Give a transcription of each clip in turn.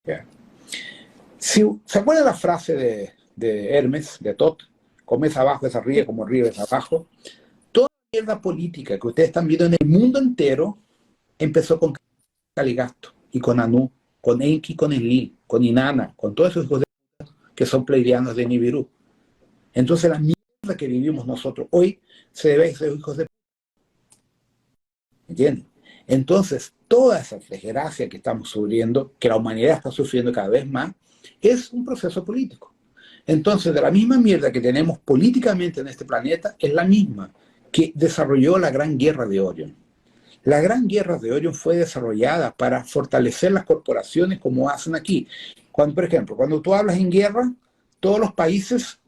Ya. Si, ¿se acuerda la frase de Hermes, de Tot? Como es abajo es arriba, como arriba es abajo. Toda la mierda política que ustedes están viendo en el mundo entero empezó con Caligasto y con Anu, con Enki, con Enlil, con Inanna, con todos esos hijos de que son pleiadianos de Nibiru. Entonces la mierda que vivimos nosotros hoy se debe a esos hijos de... ¿Entienden? Entonces, toda esa desgracia que estamos sufriendo, que la humanidad está sufriendo cada vez más, es un proceso político. Entonces, de la misma mierda que tenemos políticamente en este planeta, es la misma que desarrolló la Gran Guerra de Orión. La Gran Guerra de Orión fue desarrollada para fortalecer las corporaciones como hacen aquí. Cuando, por ejemplo, cuando tú hablas en guerra, todos los países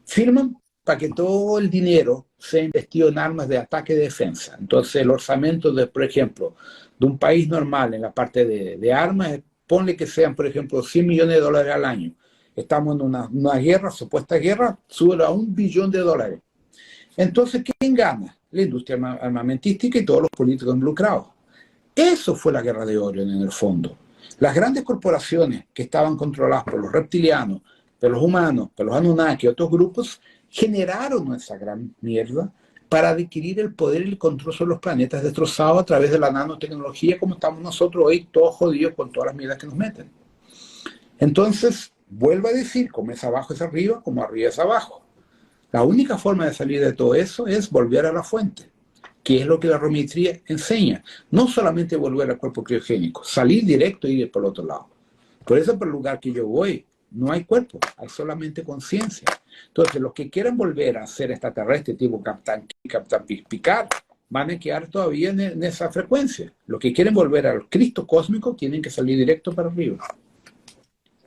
firman para que todo el dinero sea investido en armas de ataque y defensa. Entonces, el orzamento, de, por ejemplo, de un país normal en la parte de armas, ponle que sean, por ejemplo, 100 millones de dólares al año. Estamos en una guerra, supuesta guerra, sube a $1 billón. Entonces, ¿quién gana? La industria armamentística y todos los políticos involucrados. Eso fue la guerra de Orión en el fondo. Las grandes corporaciones que estaban controladas por los reptilianos, por los humanos, por los Anunnaki y otros grupos, generaron esa gran mierda para adquirir el poder y el control sobre los planetas destrozados a través de la nanotecnología, como estamos nosotros hoy, todos jodidos con todas las mierdas que nos meten. Entonces, vuelvo a decir, como es abajo es arriba, como arriba es abajo. La única forma de salir de todo eso es volver a la fuente, que es lo que la rometría enseña. No solamente volver al cuerpo criogénico, salir directo y ir por el otro lado. Por eso, por el lugar que yo voy, no hay cuerpo, hay solamente conciencia. Entonces, los que quieran volver a ser extraterrestres tipo Capitán Picard, van a quedar todavía en esa frecuencia. Los que quieren volver al Cristo cósmico tienen que salir directo para arriba.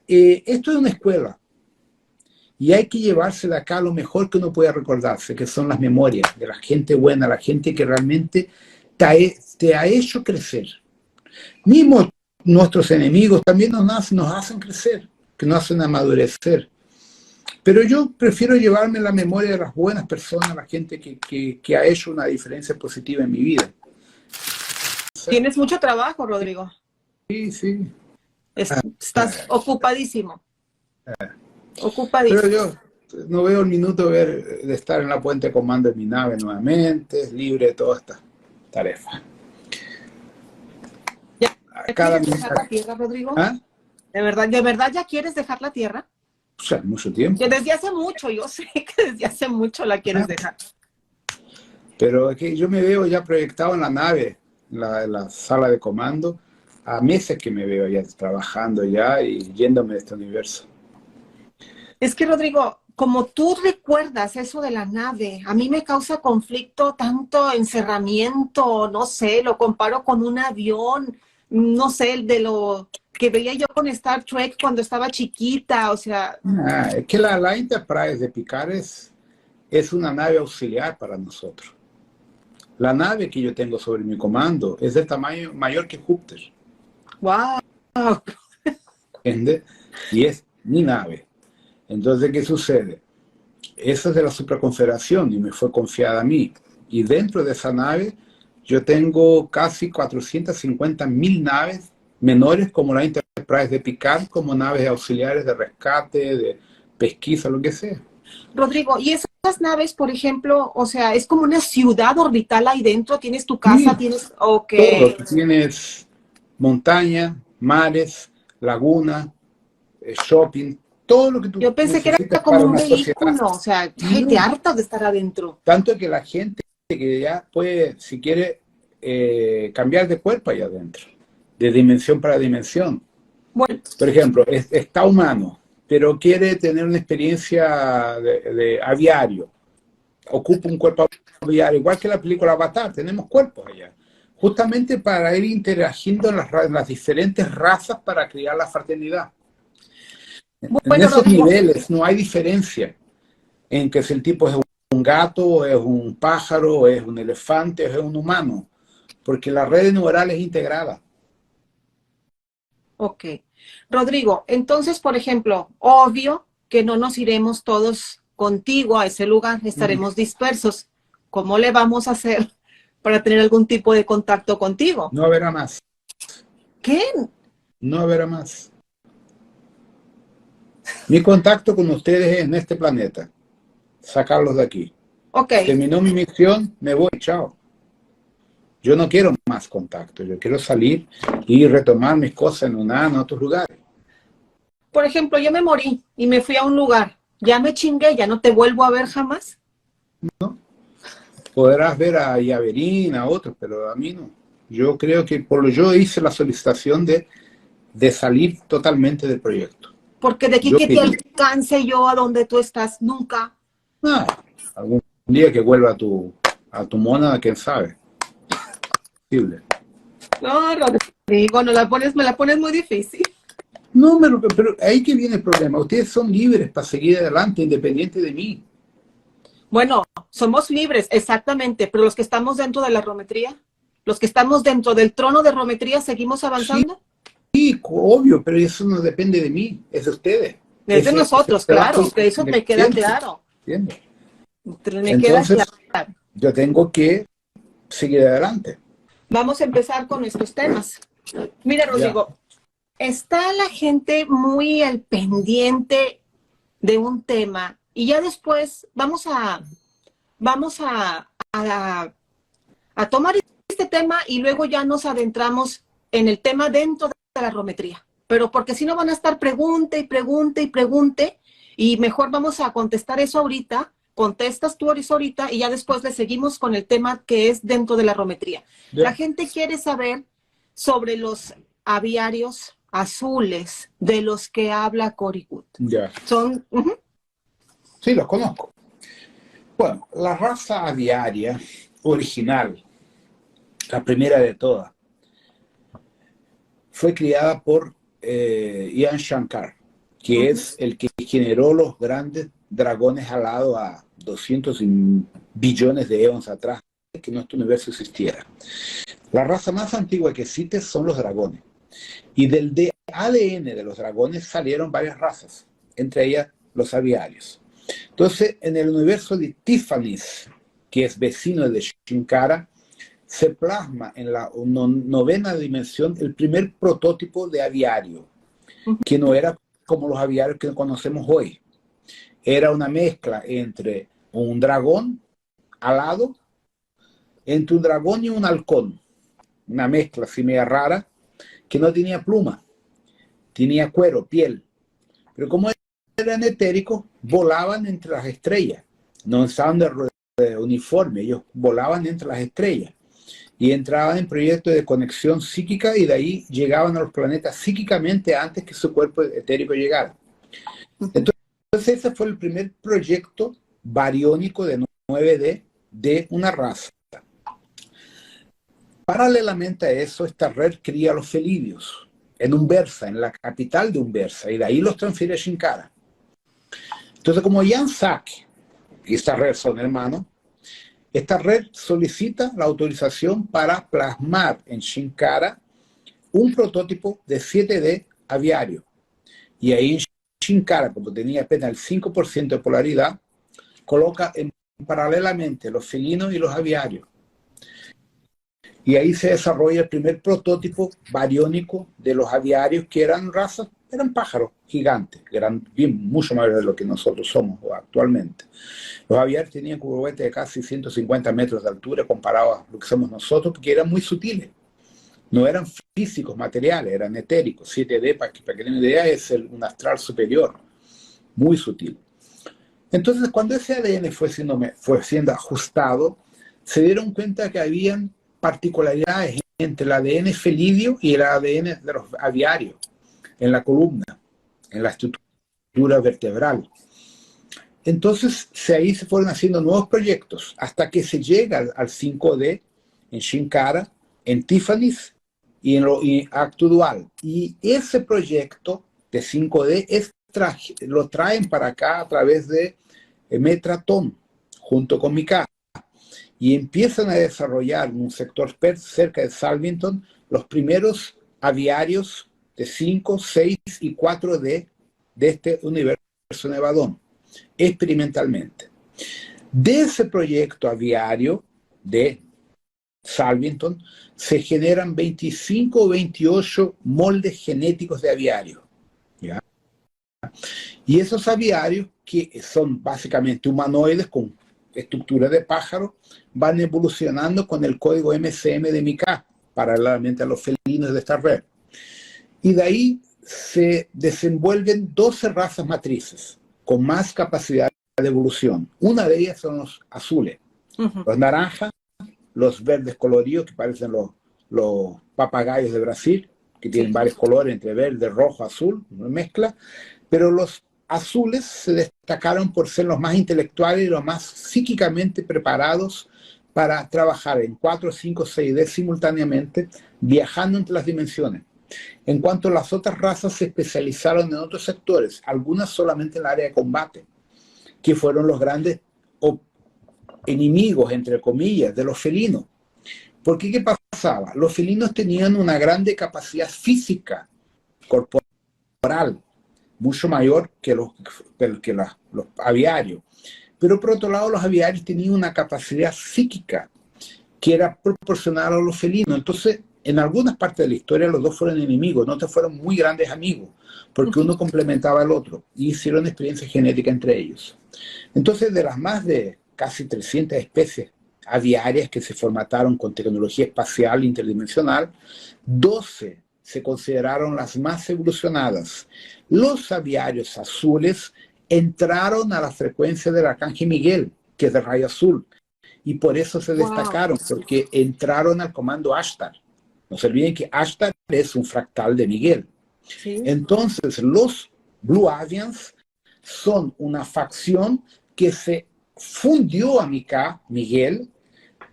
Esto es una escuela. Y hay que llevarse de acá lo mejor que uno pueda recordarse, que son las memorias de la gente buena, la gente que realmente te ha hecho crecer. Mismo nuestros enemigos también nos hacen crecer, que nos hacen amadurecer. Pero yo prefiero llevarme la memoria de las buenas personas, la gente que ha hecho una diferencia positiva en mi vida. Tienes mucho trabajo, Rodrigo. Sí, sí. Estás ocupadísimo. Ocupadísimo. Pero yo no veo el minuto de estar en la puente de comando de mi nave nuevamente, libre de toda esta tarefa. ¿Ya quieres dejar la Tierra, Rodrigo? ¿Ah? ¿De verdad ya quieres dejar la Tierra? O sea, mucho tiempo. Que desde hace mucho, yo sé que desde hace mucho la quieres dejar. Pero es que yo me veo ya proyectado en la nave, en la sala de comando, a meses que me veo ya trabajando ya y yéndome de este universo. Es que, Rodrigo, como tú recuerdas eso de la nave, a mí me causa conflicto tanto encerramiento, no sé, lo comparo con un avión, no sé, de lo que veía yo con Star Trek cuando estaba chiquita, o sea... Es que la Enterprise de Picard es una nave auxiliar para nosotros. La nave que yo tengo sobre mi comando es de tamaño mayor que Júpiter. ¡Wow! ¿Entiendes? Y es mi nave. Entonces, ¿qué sucede? Esa es de la Supraconfederación y me fue confiada a mí. Y dentro de esa nave yo tengo casi 450.000 naves menores como la Enterprise de Picard, como naves auxiliares de rescate, de pesquisa, lo que sea. Rodrigo, ¿y esas naves, por ejemplo, o sea, es como una ciudad orbital ahí dentro? ¿Tienes tu casa? Sí, ¿Tienes...? Ok. todo. Tienes montañas, mares, lagunas, shopping, todo lo que tú Yo pensé que necesitas era para como un una sociedad. vehículo, o sea, ay, te hartas de estar adentro. Tanto que la gente que ya puede, si quiere, cambiar de cuerpo allá adentro, de dimensión para dimensión. Bueno, Por ejemplo, está humano, pero quiere tener una experiencia de aviario. Ocupa un cuerpo aviario, igual que la película Avatar, tenemos cuerpos allá. Justamente para ir interagiendo en las diferentes razas para crear la fraternidad. En bueno, esos Rodrigo, niveles no hay diferencia en que si el tipo es un gato, o es un pájaro, o es un elefante, o es un humano, porque la red neural es integrada. ok. Rodrigo, entonces, por ejemplo, obvio que no nos iremos todos contigo a ese lugar, estaremos dispersos. ¿Cómo le vamos a hacer para tener algún tipo de contacto contigo? No habrá más. ¿Qué? No habrá más. Mi contacto con ustedes es en este planeta. Sacarlos de aquí. Ok. Terminó mi misión, me voy, chao. Yo no quiero más contacto, yo quiero salir y retomar mis cosas en otros lugares. Por ejemplo, yo me morí y me fui a un lugar. Ya me chingué, ya no te vuelvo a ver jamás. ¿No? Podrás ver a Yaverín, a otros, pero a mí no. Yo creo que yo hice la solicitación de salir totalmente del proyecto. Porque de aquí Yo que te quería, alcance yo a donde tú estás, nunca. algún día que vuelva a tu mona, quién sabe. Posible. No, Rodrigo, me la pones muy difícil. No, pero ahí que viene el problema. Ustedes son libres para seguir adelante, independiente de mí. Bueno, somos libres, exactamente, pero los que estamos dentro de la rometría, los que estamos dentro del trono de rometría, ¿seguimos Sí, avanzando? obvio, pero eso no depende de mí, es de ustedes. Es de Ese nosotros, trabajo claro, que eso me queda independiente, claro. ¿entiendes? Me queda Entonces, claro. yo tengo que seguir adelante. Vamos a empezar con nuestros temas. Mira, Ya. Rodrigo, está la gente muy al pendiente de un tema y ya después vamos a tomar este tema y luego ya nos adentramos en el tema dentro de la rometría. Pero porque si no van a estar pregunte y pregunte y pregunte y mejor vamos a contestar eso ahorita, contestas tú ahorita y ya después le seguimos con el tema que es dentro de la rometría. La Ya. gente quiere saber sobre los aviarios azules de los que habla Cory Good. Ya. Son... Sí, los conozco. Bueno, la raza aviaria original, la primera de todas, fue criada por Ian Shankar, que es el que generó los grandes dragones alados a 200 billones de eones atrás, que nuestro universo existiera. La raza más antigua que existe son los dragones. Y del ADN de los dragones salieron varias razas, entre ellas los aviarios. Entonces, en el universo de Tiffany's, que es vecino de Shinkara, se plasma en la novena dimensión el primer prototipo de aviario, que no era como los aviarios que conocemos hoy. Era una mezcla entre un dragón alado, entre un dragón y un halcón. Una mezcla así media rara, que no tenía pluma, tenía cuero, piel. Pero como eran etéricos, volaban entre las estrellas. No usaban de uniforme, ellos volaban entre las estrellas. Y entraban en proyectos de conexión psíquica y de ahí llegaban a los planetas psíquicamente antes que su cuerpo etérico llegara. Entonces ese fue el primer proyecto bariónico de 9D de una raza. Paralelamente a eso, esta red cría los felidios en Umbersa, en la capital de Umbersa, y de ahí los transfiere a Shinkara. Entonces, como Jan Sack y esta red son hermanos, esta red solicita la autorización para plasmar en Shinkara un prototipo de 7D aviario. Y ahí en Shinkara, como tenía apenas el 5% de polaridad, coloca paralelamente los felinos y los aviarios. Y ahí se desarrolla el primer prototipo bariónico de los aviarios, que eran razas, eran pájaros gigantes, eran mucho mayores de lo que nosotros somos actualmente. Los aviarios tenían curvatura de casi 150 metros de altura comparado a lo que somos nosotros, porque eran muy sutiles. No eran físicos, materiales, eran etéricos. 7D, para que tengan una idea, es un astral superior, muy sutil. Entonces, cuando ese ADN fue siendo ajustado, se dieron cuenta que habían particularidades entre el ADN felidio y el ADN de los aviarios, en la columna, en la estructura vertebral. Entonces, ahí se fueron haciendo nuevos proyectos, hasta que se llega al 5D, en Shinkara, en Tiffany's y en Acto Dual. Y ese proyecto de 5D lo traen para acá a través de Metratón, junto con Mika. Y empiezan a desarrollar en un sector cerca de Salvington los primeros aviarios de 5, 6 y 4D de este universo nevadón, experimentalmente. De ese proyecto aviario de Salvington se generan 25 o 28 moldes genéticos de aviario, ¿ya? Y esos aviarios, que son básicamente humanoides con estructura de pájaro, van evolucionando con el código MCM de MICA, paralelamente a los felinos de esta red. Y de ahí se desenvuelven 12 razas matrices con más capacidad de evolución. Una de ellas son los azules, los naranjas, los verdes coloridos, que parecen los papagayos de Brasil, que tienen varios colores entre verde, rojo, azul, una mezcla, pero los azules se destacaron por ser los más intelectuales y los más psíquicamente preparados para trabajar en 4, 5, 6D simultáneamente, viajando entre las dimensiones. En cuanto a las otras razas, se especializaron en otros sectores, algunas solamente en el área de combate, que fueron los grandes enemigos, entre comillas, de los felinos. Porque ¿qué pasaba? Los felinos tenían una grande capacidad física, corporal, mucho mayor que los aviarios. Pero por otro lado, los aviarios tenían una capacidad psíquica que era proporcional a los felinos. Entonces, en algunas partes de la historia los dos fueron enemigos, no fueron muy grandes amigos, porque uno complementaba al otro y hicieron experiencia genética entre ellos. Entonces, de las más de casi 300 especies aviarias que se formataron con tecnología espacial interdimensional, 12 se consideraron las más evolucionadas. Los aviarios azules entraron a la frecuencia del arcángel Miguel, que es de rayo azul, y por eso se destacaron, porque entraron al comando Ashtar. No se olviden que Ashtar es un fractal de Miguel. Sí. Entonces, los Blue Avians son una facción que se fundió a Miguel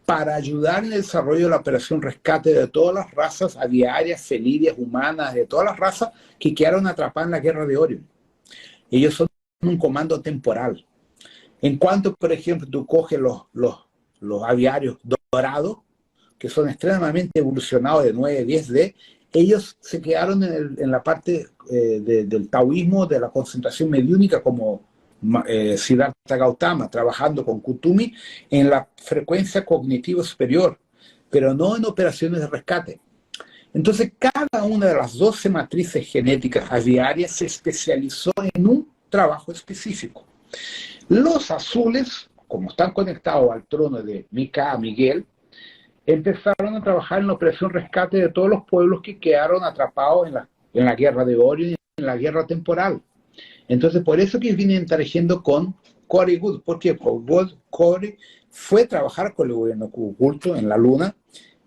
para ayudar en el desarrollo de la operación rescate de todas las razas aviarias, felídeas, humanas, de todas las razas que quedaron atrapadas en la guerra de Orion. Ellos son un comando temporal. En cuanto, por ejemplo, tú coges los aviarios dorados, que son extremadamente evolucionados de 9, 10D, ellos se quedaron en la parte del taoísmo, de la concentración mediúnica, como Siddhartha Gautama, trabajando con Kutumi en la frecuencia cognitiva superior, pero no en operaciones de rescate. Entonces, cada una de las 12 matrices genéticas aviarias se especializó en un trabajo específico. Los azules, como están conectados al trono de Mika, Miguel, empezaron a trabajar en la operación rescate de todos los pueblos que quedaron atrapados en la guerra de Orion y en la guerra temporal. Entonces, por eso que vienen trayendo con Corey Goode. ¿Por qué? Porque Corey fue a trabajar con el gobierno oculto en la Luna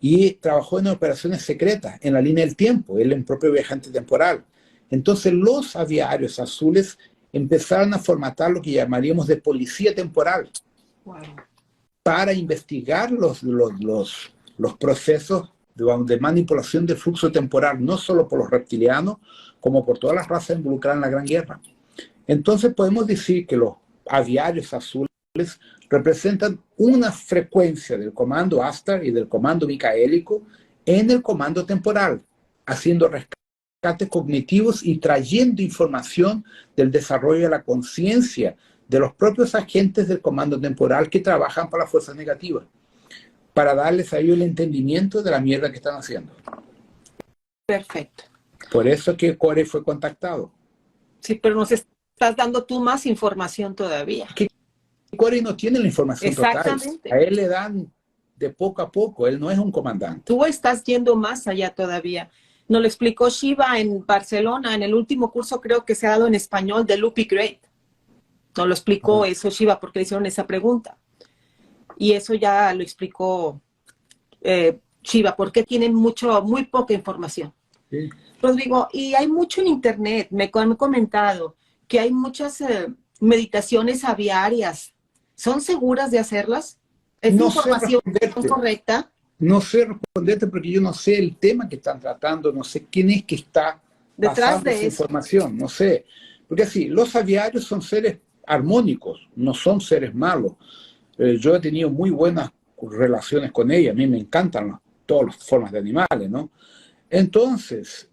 y trabajó en operaciones secretas, en la línea del tiempo. Él es un propio viajante temporal. Entonces, los aviarios azules empezaron a formatar lo que llamaríamos de policía temporal. Wow. Para investigar los procesos de manipulación del flujo temporal, no solo por los reptilianos, como por todas las razas involucradas en la Gran Guerra. Entonces podemos decir que los aviarios azules representan una frecuencia del comando Ashtar y del comando micaélico en el comando temporal, haciendo rescates cognitivos y trayendo información del desarrollo de la conciencia de los propios agentes del comando temporal que trabajan para las fuerzas negativas, para darles a ellos el entendimiento de la mierda que están haciendo. Perfecto. Por eso que Corey fue contactado. Sí, pero nos estás dando tú más información todavía. Que Corey no tiene la información total. A él le dan de poco a poco, él no es un comandante. Tú estás yendo más allá todavía. Nos lo explicó Shiva en Barcelona, en el último curso creo que se ha dado en español de Loopy Great. Nos lo explicó eso Shiva porque le hicieron esa pregunta. Y eso ya lo explicó Shiva, porque tienen muy poca información. Sí. Rodrigo, y hay mucho en internet, me han comentado que hay muchas meditaciones aviarias. ¿Son seguras de hacerlas? ¿Es información correcta? No sé responderte porque yo no sé el tema que están tratando, no sé quién es que está detrás de esa información, no sé. Porque así, los aviarios son seres armónicos, no son seres malos. Yo he tenido muy buenas relaciones con ellos, a mí me encantan todas las formas de animales, ¿no? Entonces,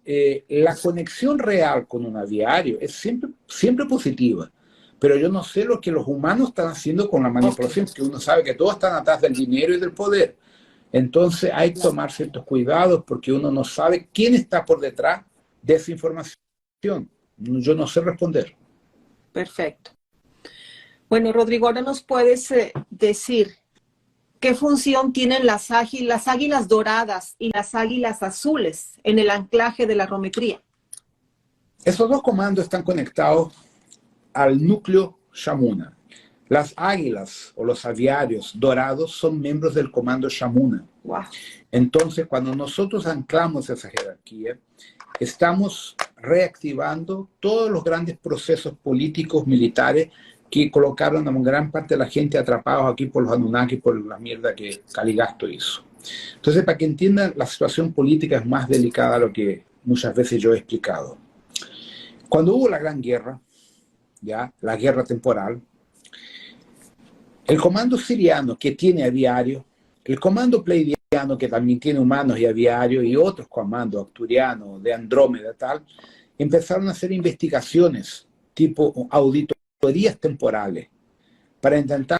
la conexión real con un aviario es siempre positiva, pero yo no sé lo que los humanos están haciendo con la manipulación, que uno sabe que todos están atrás del dinero y del poder. Entonces hay que tomar ciertos cuidados porque uno no sabe quién está por detrás de esa información. yo no sé responder. Perfecto. Bueno, Rodrigo, ahora nos puedes decir qué función tienen las águilas doradas y las águilas azules en el anclaje de la rometría. Esos dos comandos están conectados al núcleo Shamuna. Las águilas o los aviarios dorados son miembros del comando Shamuna. Wow. Entonces, cuando nosotros anclamos esa jerarquía, estamos reactivando todos los grandes procesos políticos, militares, que colocaron a gran parte de la gente atrapados aquí por los Anunnaki, por la mierda que Caligasto hizo. Entonces, para que entiendan, la situación política es más delicada de lo que muchas veces yo he explicado. Cuando hubo la Gran Guerra, ya, la guerra temporal, el comando siriano, que tiene aviario, el comando pleiadiano, que también tiene humanos y aviarios, y otros comandos, acturianos, de Andrómeda, tal, empezaron a hacer investigaciones, tipo auditorías temporales, para intentar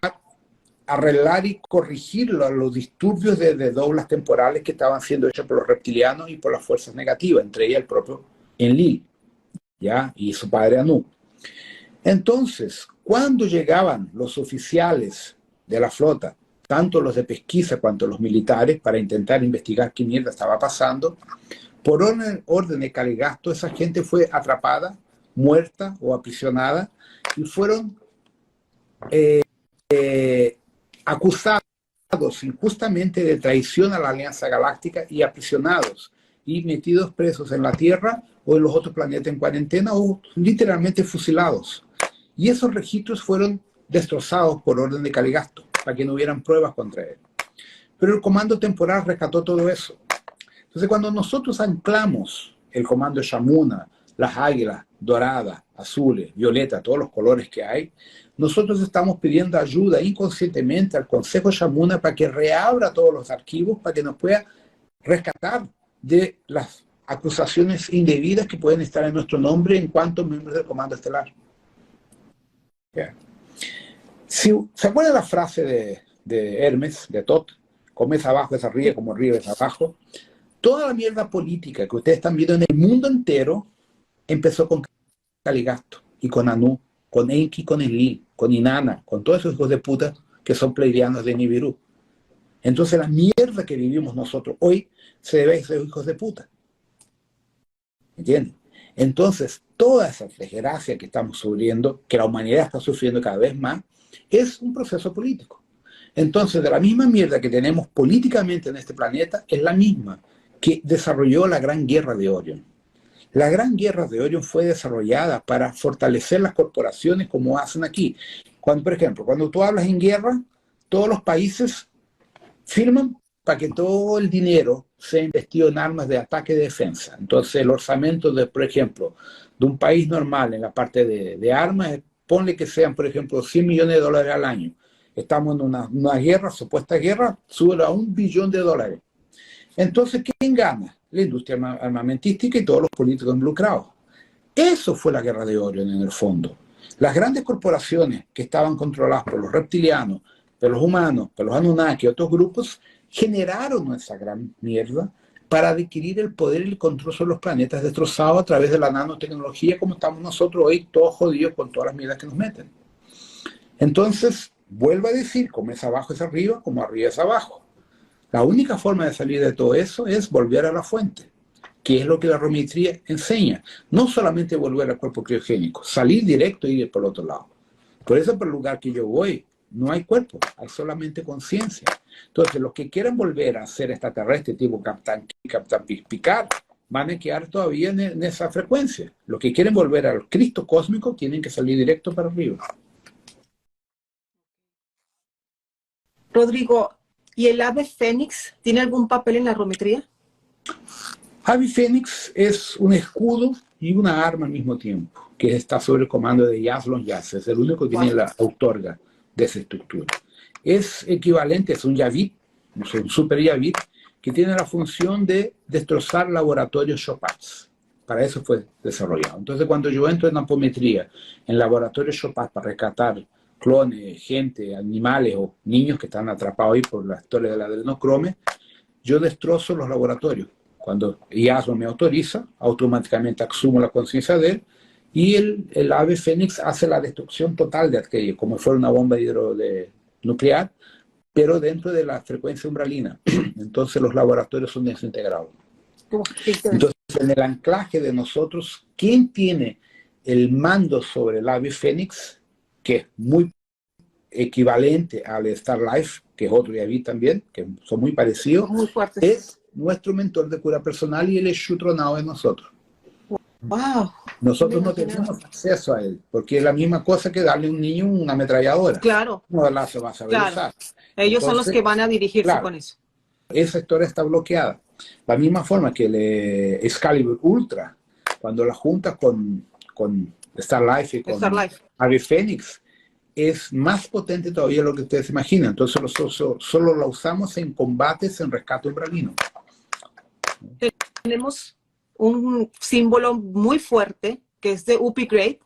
arreglar y corregir los disturbios de doblas temporales que estaban siendo hechos por los reptilianos y por las fuerzas negativas, entre ellas el propio Enlil, ¿ya? Y su padre Anu. Entonces, cuando llegaban los oficiales de la flota, tanto los de pesquisa cuanto los militares, para intentar investigar qué mierda estaba pasando, por orden de Caligasto, esa gente fue atrapada, muerta o aprisionada, y fueron acusados injustamente de traición a la Alianza Galáctica y aprisionados y metidos presos en la Tierra o en los otros planetas en cuarentena o literalmente fusilados. Y esos registros fueron destrozados por orden de Caligasto, para que no hubieran pruebas contra él. Pero el comando temporal rescató todo eso. Entonces, cuando nosotros anclamos el comando Shamuna, las águilas doradas, azules, violetas, todos los colores que hay, nosotros estamos pidiendo ayuda inconscientemente al Consejo Shamuna para que reabra todos los archivos, para que nos pueda rescatar de las acusaciones indebidas que pueden estar en nuestro nombre en cuanto miembros del comando estelar. Yeah. ¿Se acuerdan la frase de Hermes, de Tot? Como es abajo es arriba, como arriba es abajo. Toda la mierda política que ustedes están viendo en el mundo entero empezó con Caligasto y con Anu, con Enki, con Enlil, con Inanna, con todos esos hijos de puta que son pleiadianos de Nibiru. Entonces la mierda que vivimos nosotros hoy se debe a esos hijos de puta. ¿Entienden? Entonces, toda esa desgracia que estamos sufriendo, que la humanidad está sufriendo cada vez más, es un proceso político. Entonces, de la misma mierda que tenemos políticamente en este planeta, es la misma que desarrolló la Gran Guerra de Orión. La Gran Guerra de Orión fue desarrollada para fortalecer las corporaciones como hacen aquí. Cuando, por ejemplo, cuando tú hablas en guerra, todos los países firman para que todo el dinero sea investido en armas de ataque y defensa. Entonces, el orzamento, por ejemplo, de un país normal en la parte de armas, ponle que sean, por ejemplo, $100 millones al año. Estamos en una guerra, supuesta guerra, sube a $1 billón. Entonces, ¿quién gana? La industria armamentística y todos los políticos involucrados. Eso fue la Guerra de Orión en el fondo. Las grandes corporaciones que estaban controladas por los reptilianos, por los humanos, por los Anunnaki y otros grupos, generaron esa gran mierda para adquirir el poder y el control sobre los planetas destrozados a través de la nanotecnología, como estamos nosotros hoy, todos jodidos con todas las mierdas que nos meten. Entonces, vuelvo a decir, como es abajo es arriba, como arriba es abajo. La única forma de salir de todo eso es volver a la fuente, que es lo que la rometría enseña. No solamente volver al cuerpo criogénico, salir directo y ir por el otro lado. Por eso, por el lugar que yo voy, no hay cuerpo, hay solamente conciencia. Entonces, los que quieran volver a ser extraterrestres tipo Capitán Picard, van a quedar todavía en esa frecuencia. Los que quieren volver al Cristo cósmico tienen que salir directo para arriba. Rodrigo, ¿y el ave fénix tiene algún papel en la rometría? Ave fénix es un escudo y una arma al mismo tiempo, que está sobre el comando de Yaslon Yas, es el único que tiene la autorga de esa estructura. Es equivalente, es un Yavit, un super Yavit, que tiene la función de destrozar laboratorios Chopaz. Para eso fue desarrollado. Entonces, cuando yo entro en apometría, en laboratorios Chopaz para rescatar clones, gente, animales o niños que están atrapados ahí por la historia del adrenocrome, yo destrozo los laboratorios. Cuando Yaslon me autoriza, automáticamente asumo la conciencia de él Y el ave fénix hace la destrucción total de aquello, como si fuera una bomba nuclear, pero dentro de la frecuencia umbralina. Entonces los laboratorios son desintegrados. Entonces, en el anclaje de nosotros, ¿quién tiene el mando sobre el ave fénix? Que es muy equivalente al Star Life, que es otro Yaví también, que son muy parecidos, muy fuertes. Es nuestro mentor de cura personal y él es Shutronao de nosotros. Wow. Nosotros no tenemos acceso a él, porque es la misma cosa que darle a un niño una ametralladora. Claro. No la se va a saber usar. Ellos son los que van a dirigirse con eso. Esa historia está bloqueada. La misma forma que el Excalibur Ultra, cuando la juntas con Star Life y con Ave Fénix, es más potente todavía de lo que ustedes imaginan. Entonces nosotros solo la usamos en combates en rescate umbralino. Tenemos un símbolo muy fuerte que es de Upigreat,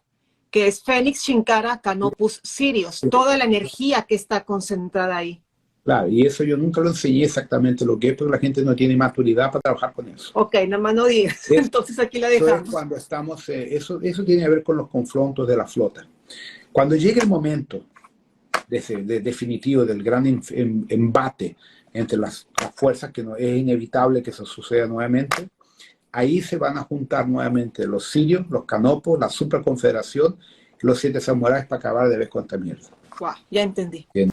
que es Fénix Shinkara Canopus Sirius. Toda la energía que está concentrada ahí. Claro, y eso yo nunca lo enseñé exactamente lo que es, porque la gente no tiene maturidad para trabajar con eso. Ok, nada más no digas. Entonces aquí la dejamos. Eso es cuando estamos, eso tiene que ver con los confrontos de la flota. Cuando llegue el momento definitivo del gran embate entre las fuerzas, que no, es inevitable que eso suceda nuevamente, ahí se van a juntar nuevamente los sirios, los canopos, la superconfederación, los 7 samuráis para acabar de vez con esta mierda. Wow, ya entendí. Bien.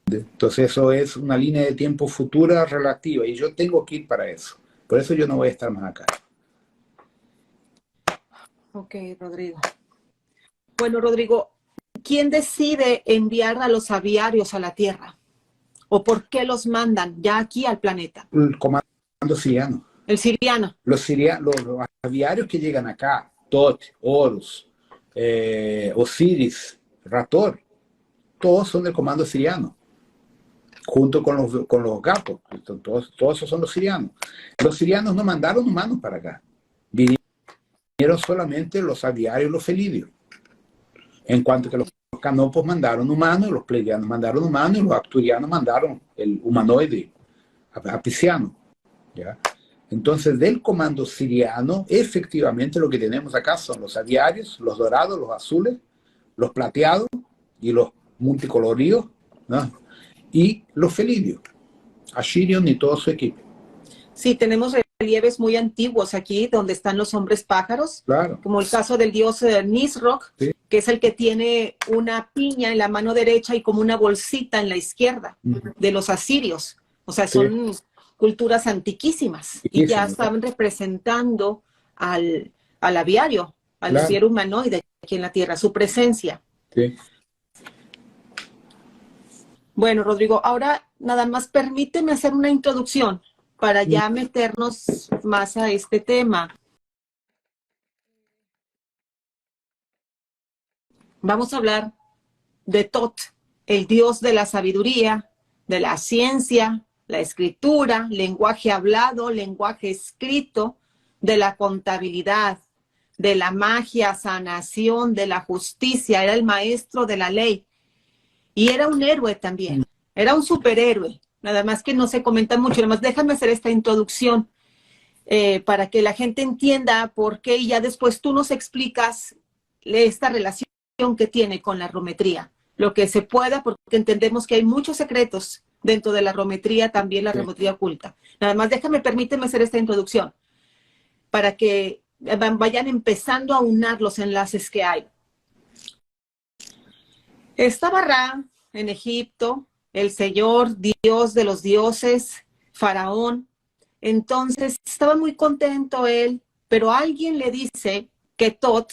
Entonces eso es una línea de tiempo futura relativa y yo tengo que ir para eso. Por eso yo no voy a estar más acá. Ok, Rodrigo. Bueno, Rodrigo, ¿quién decide enviar a los aviarios a la Tierra? ¿O por qué los mandan ya aquí al planeta? El comando siriano. El siriano. Los aviarios que llegan acá, Tot, Horus, Osiris, Rator, todos son del comando siriano. Junto con los gatos, todos esos son los sirianos. Los sirianos no mandaron humanos para acá. Vinieron solamente los aviarios y los felidios. En cuanto que los canopos mandaron humanos, los pleiadianos mandaron humanos y los acturianos mandaron el humanoide apiciano. ¿Ya? Entonces, del comando siriano, efectivamente lo que tenemos acá son los aviarios, los dorados, los azules, los plateados y los multicoloridos, ¿no? Y los felidios, Ashirion y todo su equipo. Sí, tenemos relieves muy antiguos aquí, donde están los hombres pájaros, claro, como el caso del dios Nisroch, sí, que es el que tiene una piña en la mano derecha y como una bolsita en la izquierda, de los asirios. O sea, son culturas antiquísimas, y ya estaban representando al aviario, al ser humanoide aquí en la Tierra, su presencia. Sí. Bueno, Rodrigo, ahora nada más permíteme hacer una introducción para ya meternos más a este tema. Vamos a hablar de Tot, el dios de la sabiduría, de la ciencia, la escritura, lenguaje hablado, lenguaje escrito, de la contabilidad, de la magia, sanación, de la justicia. Era el maestro de la ley. Y era un héroe también, era un superhéroe, nada más que no se comenta mucho. Nada más déjame hacer esta introducción para que la gente entienda por qué, y ya después tú nos explicas esta relación que tiene con la rometría, lo que se pueda, porque entendemos que hay muchos secretos dentro de la rometría, también la rometría oculta. Nada más permíteme hacer esta introducción para que vayan empezando a unar los enlaces que hay. Estaba Ra en Egipto, el Señor, Dios de los dioses, Faraón. Entonces estaba muy contento él, pero alguien le dice que Tot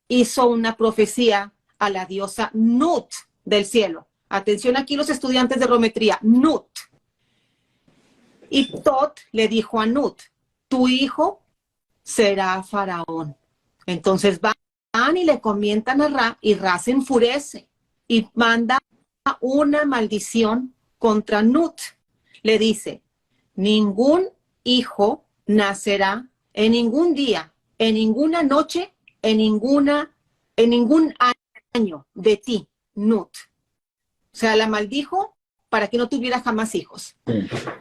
hizo una profecía a la diosa Nut del cielo. Atención aquí los estudiantes de rometría, Nut. Y Tot le dijo a Nut, tu hijo será Faraón. Entonces van y le comentan a Ra, y Ra se enfurece y manda una maldición contra Nut. Le dice, ningún hijo nacerá en ningún día, en ninguna noche, en ningún año de ti, Nut. O sea, la maldijo para que no tuviera jamás hijos.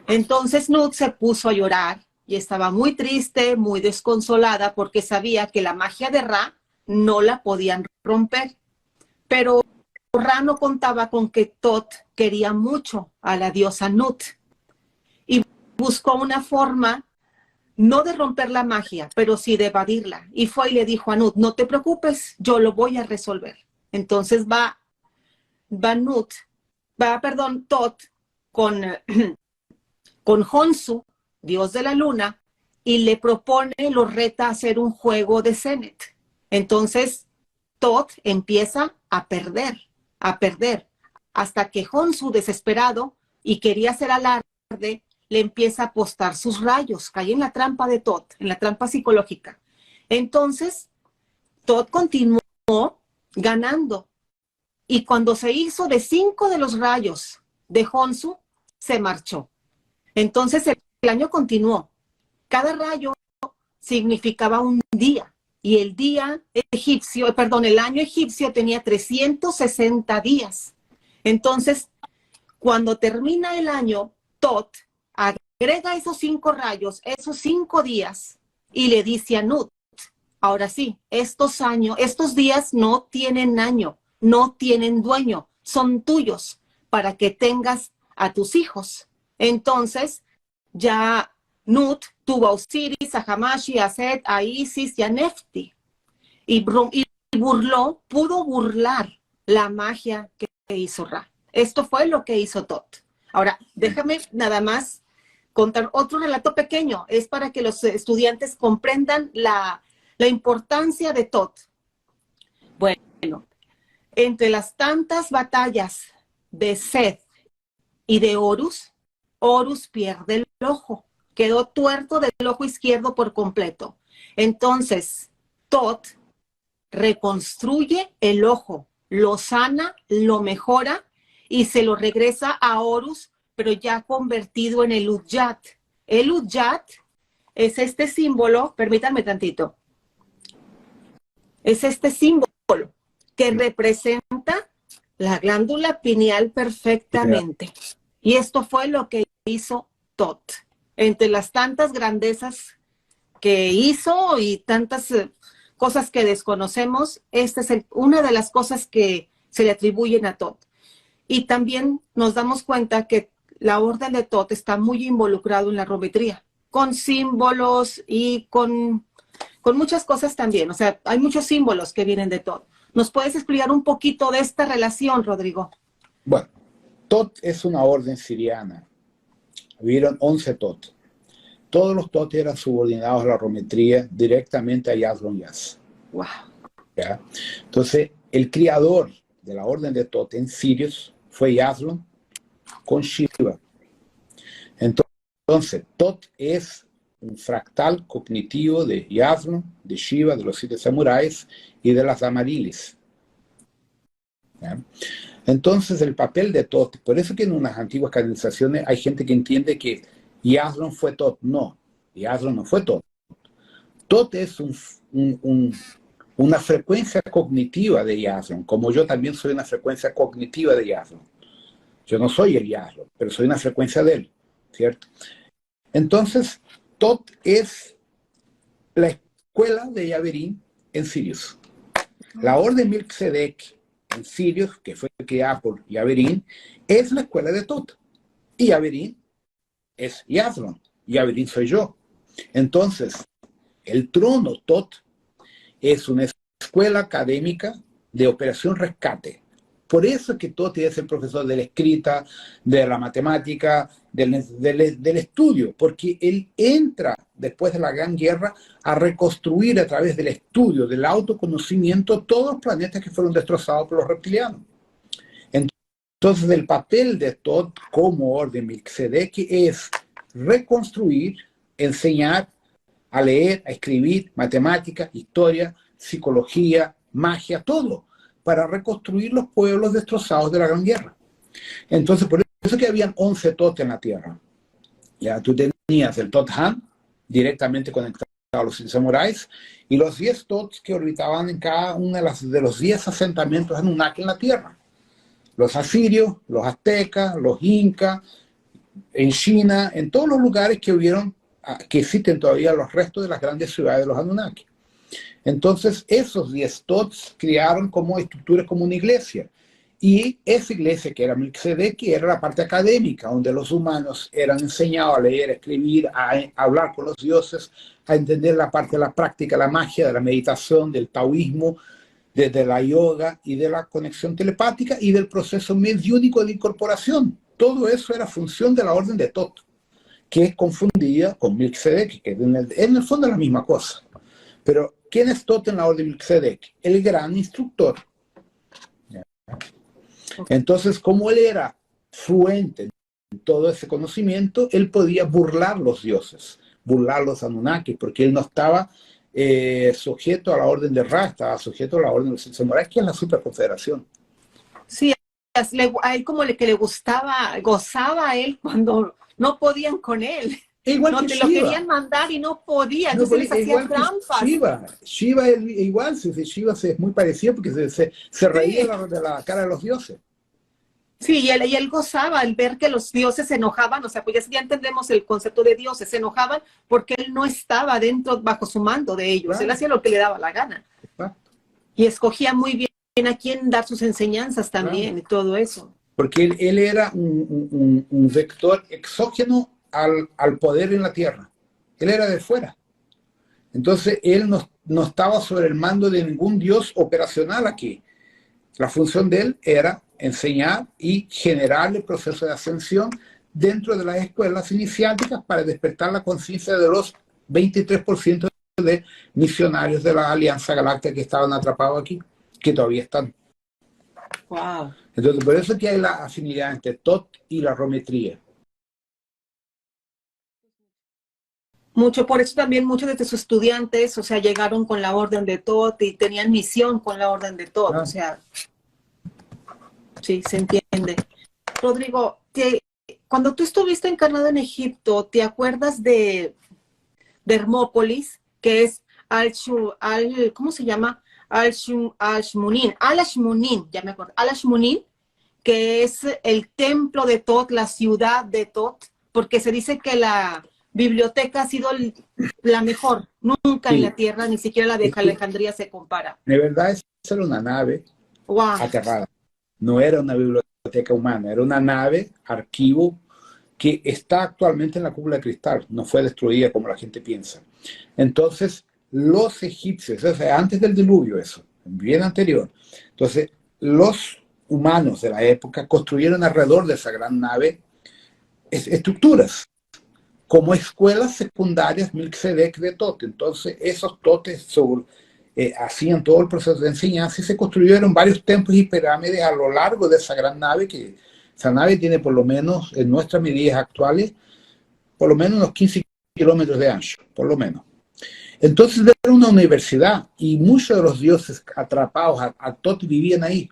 Entonces Nut se puso a llorar y estaba muy triste, muy desconsolada, porque sabía que la magia de Ra no la podían romper. Pero Ra no contaba con que Tot quería mucho a la diosa Nut y buscó una forma no de romper la magia, pero sí de evadirla. Y fue y le dijo a Nut, no te preocupes, yo lo voy a resolver. Entonces Tot con, con Honsu, dios de la luna, y le propone, lo reta a hacer un juego de Senet. Entonces Tot empieza a perder, hasta que Honsu, desesperado y quería hacer alarde, le empieza a apostar sus rayos, cae en la trampa de Tot, en la trampa psicológica. Entonces, Tot continuó ganando, y cuando se hizo de 5 de los rayos de Honsu, se marchó. Entonces el año continuó. Cada rayo significaba un día, y el año egipcio tenía 360 días. Entonces, cuando termina el año, Tot agrega esos 5 rayos, esos 5 días, y le dice a Nut, ahora sí, estos días no tienen año, no tienen dueño, son tuyos para que tengas a tus hijos. Entonces, ya Nut tuvo a Osiris, a Hamashi, a Set, a Isis y a Nefti. Y pudo burlar la magia que hizo Ra. Esto fue lo que hizo Tot. Ahora, déjame nada más contar otro relato pequeño. Es para que los estudiantes comprendan la importancia de Tot. Bueno, entre las tantas batallas de Set y de Horus, Horus pierde el ojo. Quedó tuerto del ojo izquierdo por completo. Entonces, Tot reconstruye el ojo, lo sana, lo mejora y se lo regresa a Horus, pero ya convertido en el Udjat. El Udjat es este símbolo, permítanme tantito, es este símbolo que representa la glándula pineal perfectamente. Y esto fue lo que hizo Tot. Entre las tantas grandezas que hizo y tantas cosas que desconocemos, esta es una de las cosas que se le atribuyen a Tot. Y también nos damos cuenta que la orden de Tot está muy involucrado en la rometría, con símbolos y con muchas cosas también. O sea, hay muchos símbolos que vienen de Tot. ¿Nos puedes explicar un poquito de esta relación, Rodrigo? Bueno, Tot es una orden siriana. Hubieron 11 Tot. Todos los Tot eran subordinados a la rometría directamente a Yazron Yaz. Wow. ¿Ya? Entonces, el creador de la orden de Tot en Sirius fue Yazron con Shiva. Entonces, Tot es un fractal cognitivo de Yazron, de Shiva, de los 7 samuráis y de las Amarilis. ¿Ya? Entonces, el papel de Tot, por eso que en unas antiguas canonizaciones hay gente que entiende que Yazron fue Tot. No, Yazron no fue Tot. Tot es una frecuencia cognitiva de Yazron, como yo también soy una frecuencia cognitiva de Yazron. Yo no soy el Yazron, pero soy una frecuencia de él, ¿cierto? Entonces, Tot es la escuela de Yaverín en Sirius. La orden Melquisedec en Sirius, que fue creada por Yaverín, es la escuela de Tot. Y Yaverín es Yazron, Yaverín soy yo. Entonces, el trono Tot es una escuela académica de operación rescate. Por eso es que Tot es el profesor de la escrita, de la matemática, del estudio, porque él entra después de la Gran Guerra a reconstruir a través del estudio, del autoconocimiento, todos los planetas que fueron destrozados por los reptilianos. Entonces, el papel de Tot como orden Melquisedec es reconstruir, enseñar a leer, a escribir, matemática, historia, psicología, magia, todo, para reconstruir los pueblos destrozados de la Gran Guerra. Entonces, por eso que habían 11 Tot en la Tierra. Ya tú tenías el Tot Han, directamente conectado a los samuráis, y los 10 Tots que orbitaban en cada uno de los 10 asentamientos Anunnaki en la Tierra. Los asirios, los aztecas, los incas, en China, en todos los lugares que hubieron, que existen todavía los restos de las grandes ciudades de los Anunnaki. Entonces, esos 10 tots crearon como estructuras como una iglesia. Y esa iglesia, que era Melquisedec, era la parte académica, donde los humanos eran enseñados a leer, a escribir, a hablar con los dioses, a entender la parte de la práctica, la magia, de la meditación, del taoísmo, de la yoga y de la conexión telepática y del proceso mediúnico de incorporación. Todo eso era función de la orden de Tot, que es confundida con Melquisedec, que en el fondo es la misma cosa. Pero, ¿quién es Tot en la orden de Melquisedec? El gran instructor. Entonces, como él era fluente en todo ese conocimiento, él podía burlar los dioses, burlar los Anunnakis, porque él no estaba sujeto a la orden de Ra, estaba sujeto a la orden de los Morais, que es la superconfederación. Sí, a él como que le gustaba, gozaba a él cuando no podían con él. Igual no que te Shiva. lo querían mandar y no podía, entonces les hacían trampas. Shiva igual, Shiva es muy parecido porque se reía de la cara de los dioses. Sí, y él gozaba al ver que los dioses se enojaban, o sea, pues ya entendemos el concepto de dioses, se enojaban porque él no estaba dentro, bajo su mando de ellos, claro. Él hacía lo que le daba la gana. Exacto. Y escogía muy bien a quién dar sus enseñanzas también, claro. Y todo eso. Porque él era un vector exógeno al poder en la tierra. Él era de fuera. Entonces, él no estaba sobre el mando de ningún dios operacional aquí. La función de él era enseñar y generar el proceso de ascensión dentro de las escuelas iniciáticas para despertar la conciencia de los 23% de misionarios de la Alianza Galáctica que estaban atrapados aquí, que todavía están. Wow. Entonces, por eso que hay la afinidad entre Tot y la rometría. Mucho, por eso también muchos de tus estudiantes, o sea, llegaron con la orden de Tot y tenían misión con la orden de Tot, o sea, sí, se entiende. Rodrigo, cuando tú estuviste encarnado en Egipto, ¿te acuerdas de Hermópolis, que es ¿cómo se llama? Al-Ashmunin, ya me acuerdo, Al-Ashmunin, que es el templo de Tot, la ciudad de Tot, porque se dice que la biblioteca ha sido la mejor, nunca sí. En la Tierra, ni siquiera la de Alejandría se compara. De verdad, esa era una nave aterrada. No era una biblioteca humana, era una nave, archivo, que está actualmente en la cúpula de cristal, no fue destruida como la gente piensa. Entonces, los egipcios, o sea, antes del diluvio eso, bien anterior, entonces, los humanos de la época construyeron alrededor de esa gran nave estructuras, como escuelas secundarias Melquisedec de Tot. Entonces, esos totes hacían todo el proceso de enseñanza y se construyeron varios templos y pirámides a lo largo de esa gran nave, que esa nave tiene por lo menos, en nuestras medidas actuales, por lo menos unos 15 kilómetros de ancho, por lo menos. Entonces era una universidad y muchos de los dioses atrapados a Tot vivían ahí.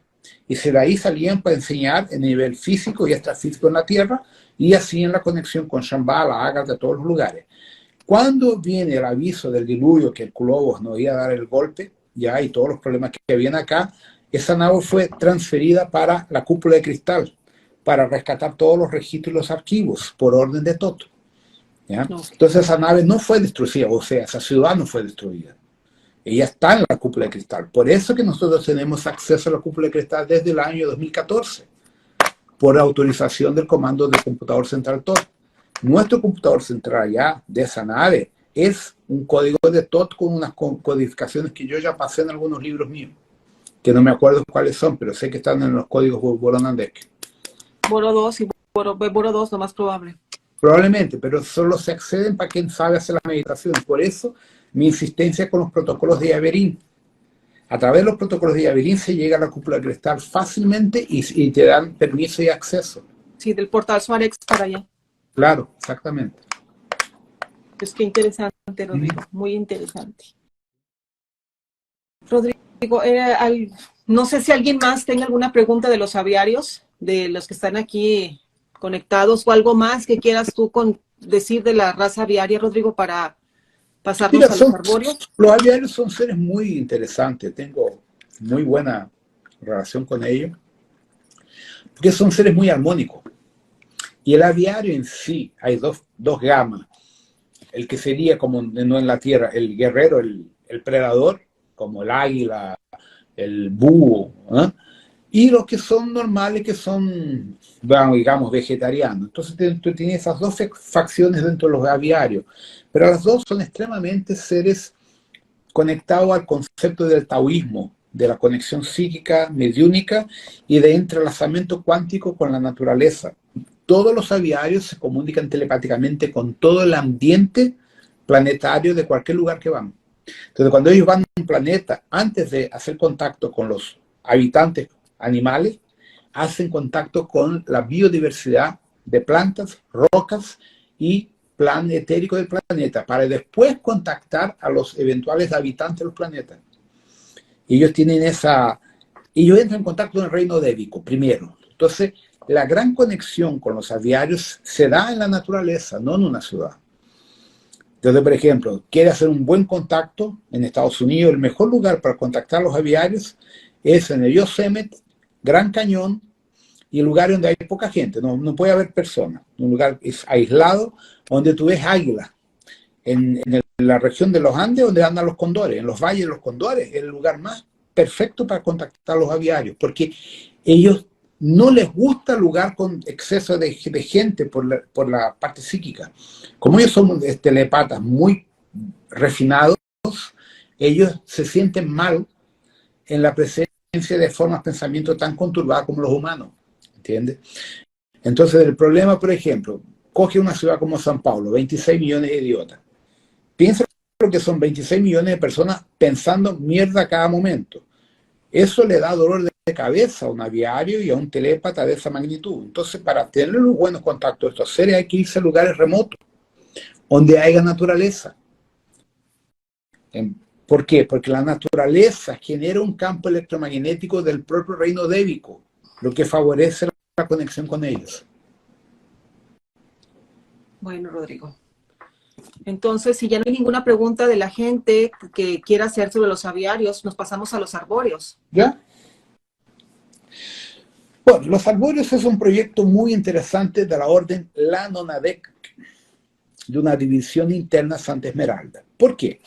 Y de ahí salían para enseñar en nivel físico y extrafísico en la Tierra, y así en la conexión con Shambhala, Ágata, de todos los lugares. Cuando viene el aviso del diluvio, que el Culobos nos iba a dar el golpe, ya, y todos los problemas que habían acá, esa nave fue transferida para la cúpula de cristal, para rescatar todos los registros y los archivos, por orden de Tot. ¿Ya? No. Entonces esa nave no fue destruida, o sea, esa ciudad no fue destruida. Ella está en la cúpula de cristal. Por eso que nosotros tenemos acceso a la cúpula de cristal desde el año 2014, por autorización del comando del computador central Tot. Nuestro computador central ya de esa nave es un código de Tot con unas codificaciones que yo ya pasé en algunos libros míos, que no me acuerdo cuáles son, pero sé que están en los códigos Boronandek. Boro 2 y Boro 2, lo más probable. Probablemente, pero solo se acceden para quien sabe hacer la meditación. Por eso mi insistencia con los protocolos de Yaverín. A través de los protocolos de Yaverín se llega a la cúpula de cristal fácilmente y te dan permiso y acceso. Sí, del portal Suarex para allá. Claro, exactamente. Pues qué interesante, Rodrigo, muy interesante. Rodrigo, no sé si alguien más tenga alguna pregunta de los aviarios, de los que están aquí conectados, o algo más que quieras tú decir de la raza aviaria, Rodrigo, para pasarnos a los arbóreos. Los aviarios son seres muy interesantes, tengo muy buena relación con ellos, porque son seres muy armónicos. Y el aviario en sí, hay dos gamas. El que sería como no en la Tierra, el guerrero, el el predador, como el águila, el búho, ¿eh? Y los que son normales, que son, bueno, digamos, vegetarianos. Entonces tú tienes esas dos facciones dentro de los aviarios, pero las dos son extremadamente seres conectados al concepto del taoísmo, de la conexión psíquica, mediúnica y de entrelazamiento cuántico con la naturaleza. Todos los aviarios se comunican telepáticamente con todo el ambiente planetario de cualquier lugar que van. Entonces, cuando ellos van a un planeta, antes de hacer contacto con los habitantes animales, hacen contacto con la biodiversidad de plantas, rocas y plan etérico del planeta, para después contactar a los eventuales habitantes de los planetas. Ellos entran en contacto con el reino débico, primero. Entonces, la gran conexión con los aviarios se da en la naturaleza, no en una ciudad. Entonces, por ejemplo, quiere hacer un buen contacto en Estados Unidos, el mejor lugar para contactar a los aviarios es en el Yosemite, Gran Cañón, y lugares donde hay poca gente, no puede haber personas. Un lugar es aislado, donde tú ves águilas. En la región de los Andes, donde andan los condores, en los valles de los condores, es el lugar más perfecto para contactar a los aviarios, porque ellos no les gusta el lugar con exceso de gente por la parte psíquica. Como ellos son telepatas muy refinados, ellos se sienten mal en la presencia de formas de pensamiento tan conturbadas como los humanos, ¿entiendes? Entonces, el problema, por ejemplo, coge una ciudad como San Paulo, 26 millones de idiotas. Piensa lo que son 26 millones de personas pensando mierda a cada momento. Eso le da dolor de cabeza a un aviario y a un telépata de esa magnitud. Entonces, para tener los buenos contactos de estos seres hay que irse a lugares remotos, donde haya naturaleza. ¿Por qué? Porque la naturaleza genera un campo electromagnético del propio reino débico, lo que favorece la conexión con ellos. Bueno, Rodrigo. Entonces, si ya no hay ninguna pregunta de la gente que quiera hacer sobre los aviarios, nos pasamos a los arbóreos. ¿Ya? Bueno, los arbóreos es un proyecto muy interesante de la orden Lanonadek, de una división interna Santa Esmeralda. ¿Por qué?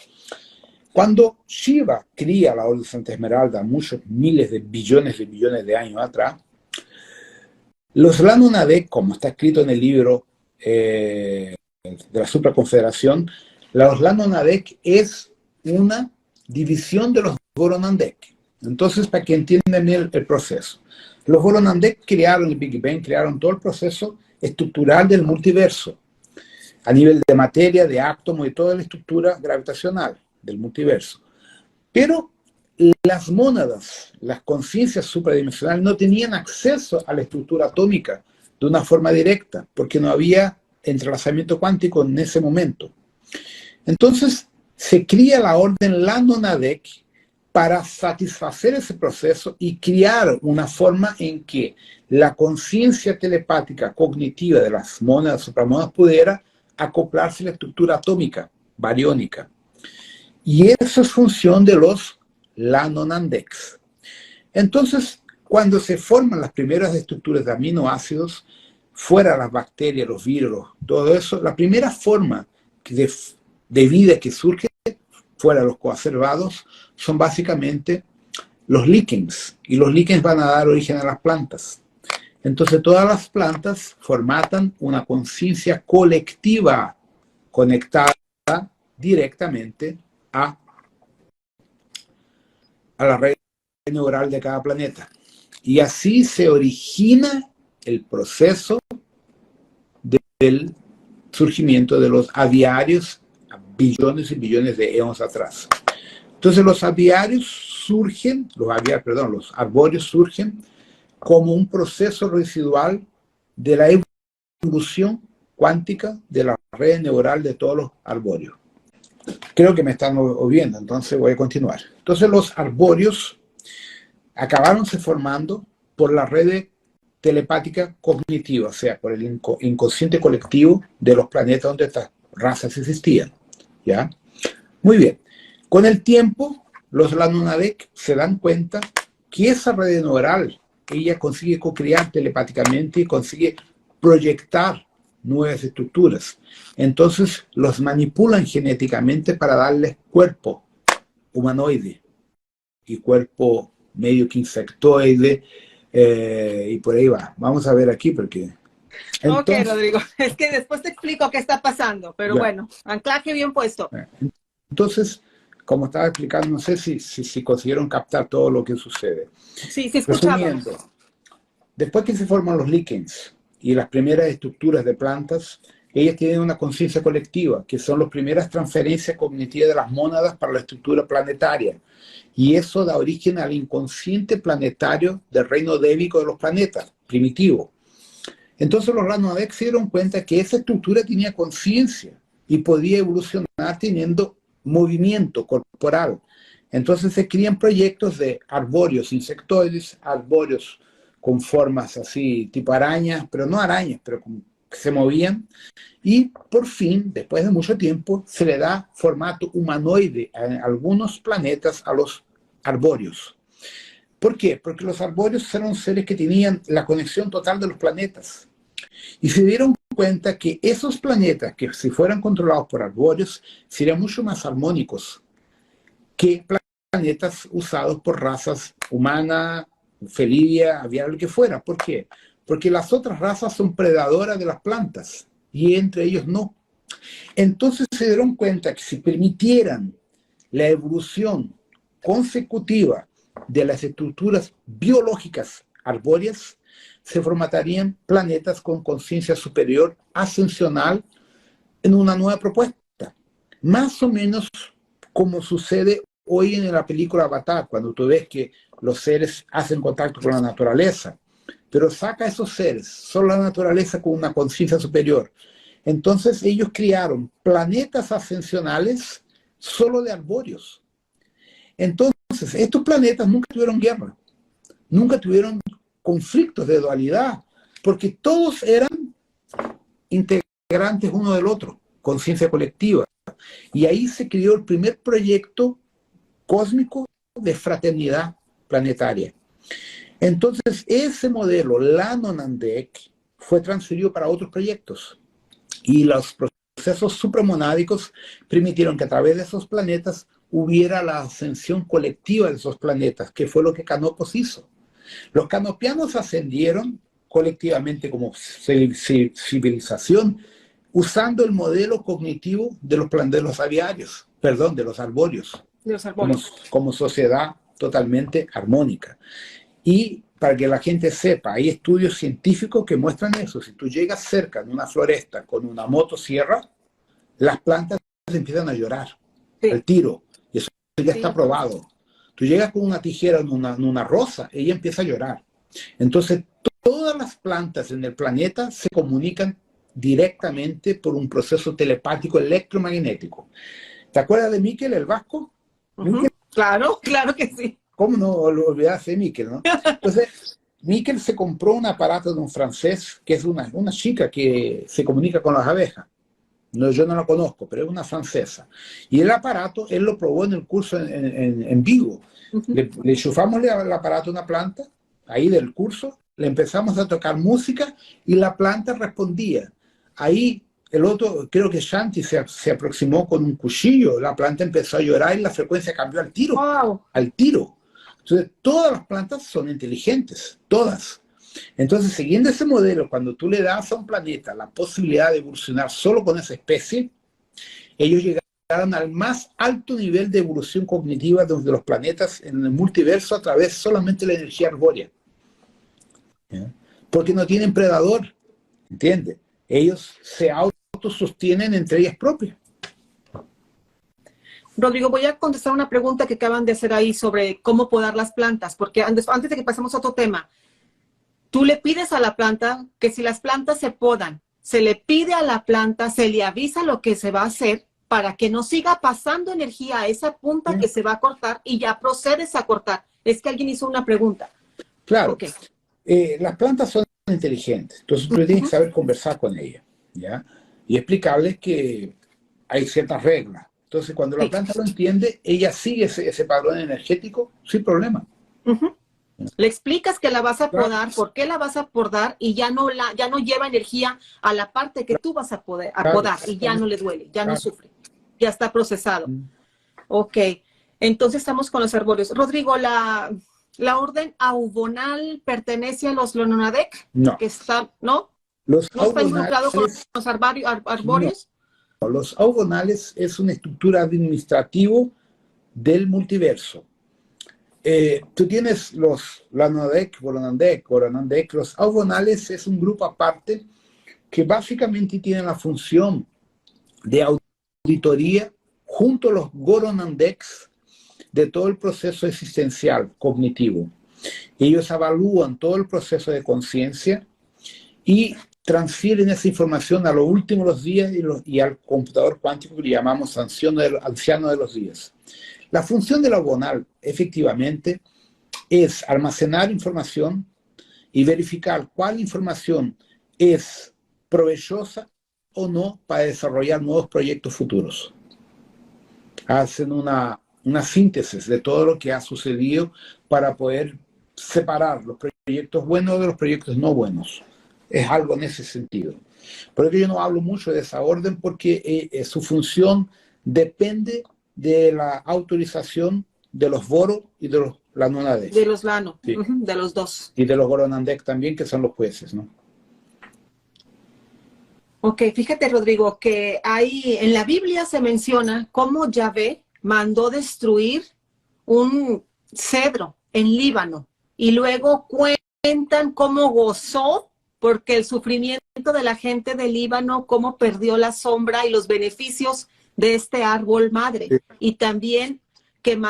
Cuando Shiva cría la orden Santa Esmeralda, muchos miles de billones de años atrás, los Lanonadek, como está escrito en el libro de la Supraconfederación, los Lanonadek es una división de los Goronandek. Entonces, para que entiendan bien el proceso, los Goronandek crearon el Big Bang, crearon todo el proceso estructural del multiverso, a nivel de materia, de átomos y toda la estructura gravitacional del multiverso. Pero las mónadas, las conciencias supradimensionales, no tenían acceso a la estructura atómica de una forma directa, porque no había entrelazamiento cuántico en ese momento. Entonces, se cría la orden Lanonadek para satisfacer ese proceso y crear una forma en que la conciencia telepática cognitiva de las mónadas, supramónadas, pudiera acoplarse a la estructura atómica, bariónica. Y eso es función de los Lanonandeks. Entonces, cuando se forman las primeras estructuras de aminoácidos, fuera las bacterias, los virus, todo eso, la primera forma de vida que surge, fuera los coacervados, son básicamente los líquens. Y los líquens van a dar origen a las plantas. Entonces, todas las plantas formatan una conciencia colectiva conectada directamente a la red neural de cada planeta. Y así se origina el proceso del surgimiento de los aviarios billones y billones de eones atrás. Entonces los aviarios surgen, los arbóreos surgen como un proceso residual de la evolución cuántica de la red neural de todos los arbóreos. Creo que me están oyendo, entonces voy a continuar. Entonces los arbóreos acabaron se formando por la red telepática cognitiva, o sea, por el inconsciente colectivo de los planetas donde estas razas existían. ¿Ya? Muy bien. Con el tiempo, los Lanonadek se dan cuenta que esa red neural, ella consigue co-crear telepáticamente y consigue proyectar nuevas estructuras. Entonces, los manipulan genéticamente para darles cuerpo humanoide y cuerpo medio que insectoide, y por ahí va. Vamos a ver aquí porque... Entonces, ok, Rodrigo, es que después te explico qué está pasando, pero ya. Bueno, anclaje bien puesto. Entonces, como estaba explicando, no sé si consiguieron captar todo lo que sucede. Sí, sí escuchaba. Resumiendo, después que se forman los líquens y las primeras estructuras de plantas, ellas tienen una conciencia colectiva, que son las primeras transferencias cognitivas de las mónadas para la estructura planetaria. Y eso da origen al inconsciente planetario del reino débico de los planetas, primitivo. Entonces los Ranadek se dieron cuenta que esa estructura tenía conciencia y podía evolucionar teniendo movimiento corporal. Entonces se crían proyectos de arbóreos insectoides, arbóreos con formas así, tipo arañas, pero no arañas, pero que se movían. Y por fin, después de mucho tiempo, se le da formato humanoide en algunos planetas a los arbóreos. ¿Por qué? Porque los arbóreos eran seres que tenían la conexión total de los planetas. Y se dieron cuenta que esos planetas, que si fueran controlados por arbóreos, serían mucho más armónicos que planetas usados por razas humanas, felidia, aviar, lo que fuera. ¿Por qué? Porque las otras razas son predadoras de las plantas y entre ellos no. Entonces se dieron cuenta que si permitieran la evolución consecutiva de las estructuras biológicas arbóreas, se formatarían planetas con conciencia superior ascensional en una nueva propuesta. Más o menos como sucede hoy en la película Avatar, cuando tú ves que los seres hacen contacto con la naturaleza, pero saca a esos seres, solo la naturaleza con una conciencia superior. Entonces ellos crearon planetas ascensionales solo de arbóreos. Entonces, estos planetas nunca tuvieron guerra, nunca tuvieron conflictos de dualidad, porque todos eran integrantes uno del otro, conciencia colectiva. Y ahí se creó el primer proyecto cósmico de fraternidad planetaria. Entonces, ese modelo, Lanonandek, fue transferido para otros proyectos. Y los procesos supramonádicos permitieron que a través de esos planetas hubiera la ascensión colectiva de esos planetas, que fue lo que Canopus hizo. Los canopianos ascendieron colectivamente como civilización usando el modelo cognitivo de los aviarios, perdón, de los arbóreos, como sociedad totalmente armónica. Y para que la gente sepa, hay estudios científicos que muestran eso. Si tú llegas cerca de una floresta con una motosierra, las plantas empiezan a llorar, sí, al tiro. Y eso ya está probado. Tú llegas con una tijera en una rosa, ella empieza a llorar. Entonces, todas las plantas en el planeta se comunican directamente por un proceso telepático electromagnético. ¿Te acuerdas de Miquel, el vasco? Claro, claro que sí. ¿Cómo no lo olvidaste de Miquel, no? Entonces, Miquel se compró un aparato de un francés, que es una chica que se comunica con las abejas. No, yo no la conozco, pero es una francesa. Y el aparato, él lo probó en el curso en Vigo. Le enchufamos el aparato a una planta, ahí del curso, le empezamos a tocar música y la planta respondía. Ahí el otro, creo que Shanti se aproximó con un cuchillo, la planta empezó a llorar y la frecuencia cambió al tiro. Wow. Al tiro. Entonces, todas las plantas son inteligentes, todas. Entonces, siguiendo ese modelo, cuando tú le das a un planeta la posibilidad de evolucionar solo con esa especie, ellos llegaron al más alto nivel de evolución cognitiva de los planetas en el multiverso a través solamente de la energía arbórea. ¿Ya? Porque no tienen predador, ¿entiendes? Ellos se autosostienen entre ellas propias. Rodrigo, voy a contestar una pregunta que acaban de hacer ahí sobre cómo podar las plantas, porque antes de que pasemos a otro tema, tú le pides a la planta que si las plantas se podan, se le pide a la planta, se le avisa lo que se va a hacer para que no siga pasando energía a esa punta que se va a cortar y ya procedes a cortar. Es que alguien hizo una pregunta. Claro. Okay. Las plantas son inteligentes, entonces tú tienes que saber conversar con ellas, ¿ya? Y explicarles que hay ciertas reglas. Entonces, cuando la planta lo entiende, ella sigue ese patrón energético sin problema. Le explicas que la vas a podar, por qué la vas a podar y ya no lleva energía a la parte que tú vas a podar y ya no le duele, ya no sufre, ya está procesado. Ok. Entonces estamos con los arbóreos. Rodrigo, la orden auvonal pertenece a los Lononadec, No. que está, ¿no? Los ¿No está involucrado con auvonales, los arbóreos? no, los auvonales es una estructura administrativa del multiverso. Tú tienes los Lanodec, Goronandec. Los auvonales es un grupo aparte que básicamente tiene la función de auditoría junto a los Goronandecs de todo el proceso existencial cognitivo. Ellos evalúan todo el proceso de conciencia y transfieren esa información a lo último de los días y al computador cuántico que le llamamos anciano de los días. La función del auvonal, efectivamente, es almacenar información y verificar cuál información es provechosa o no para desarrollar nuevos proyectos futuros. Hacen una síntesis de todo lo que ha sucedido para poder separar los proyectos buenos de los proyectos no buenos. Es algo en ese sentido. Por eso yo no hablo mucho de esa orden porque su función depende de la autorización de los Boros y de los Lanonadec. De los Lano, sí. De los dos. Y de los Goronandec también, que son los jueces, ¿no? Ok, fíjate, Rodrigo, que ahí en la Biblia se menciona cómo Yahvé mandó destruir un cedro en Líbano y luego cuentan cómo gozó porque el sufrimiento de la gente de Líbano, cómo perdió la sombra y los beneficios de este árbol madre. Sí. Y también que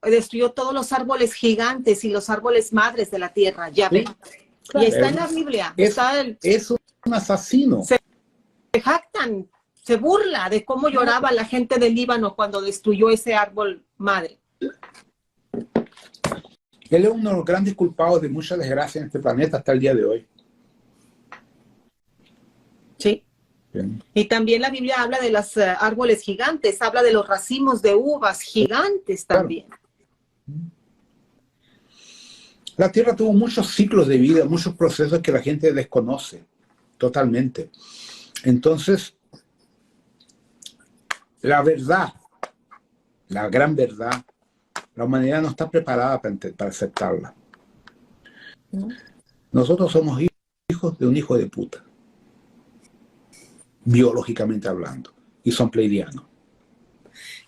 destruyó todos los árboles gigantes y los árboles madres de la tierra, Yahvé. Sí, claro. Y está en la Biblia. Es un asesino. Se jactan, se burla de cómo lloraba la gente del Líbano cuando destruyó ese árbol madre. Él es uno de los grandes culpables de muchas desgracias en este planeta hasta el día de hoy. Sí. Bien. Y también la Biblia habla de los árboles gigantes, habla de los racimos de uvas gigantes también. Claro. La Tierra tuvo muchos ciclos de vida, muchos procesos que la gente desconoce totalmente. Entonces, la verdad, la gran verdad, la humanidad no está preparada para aceptarla. Nosotros somos hijos de un hijo de puta, biológicamente hablando, y son pleidianos.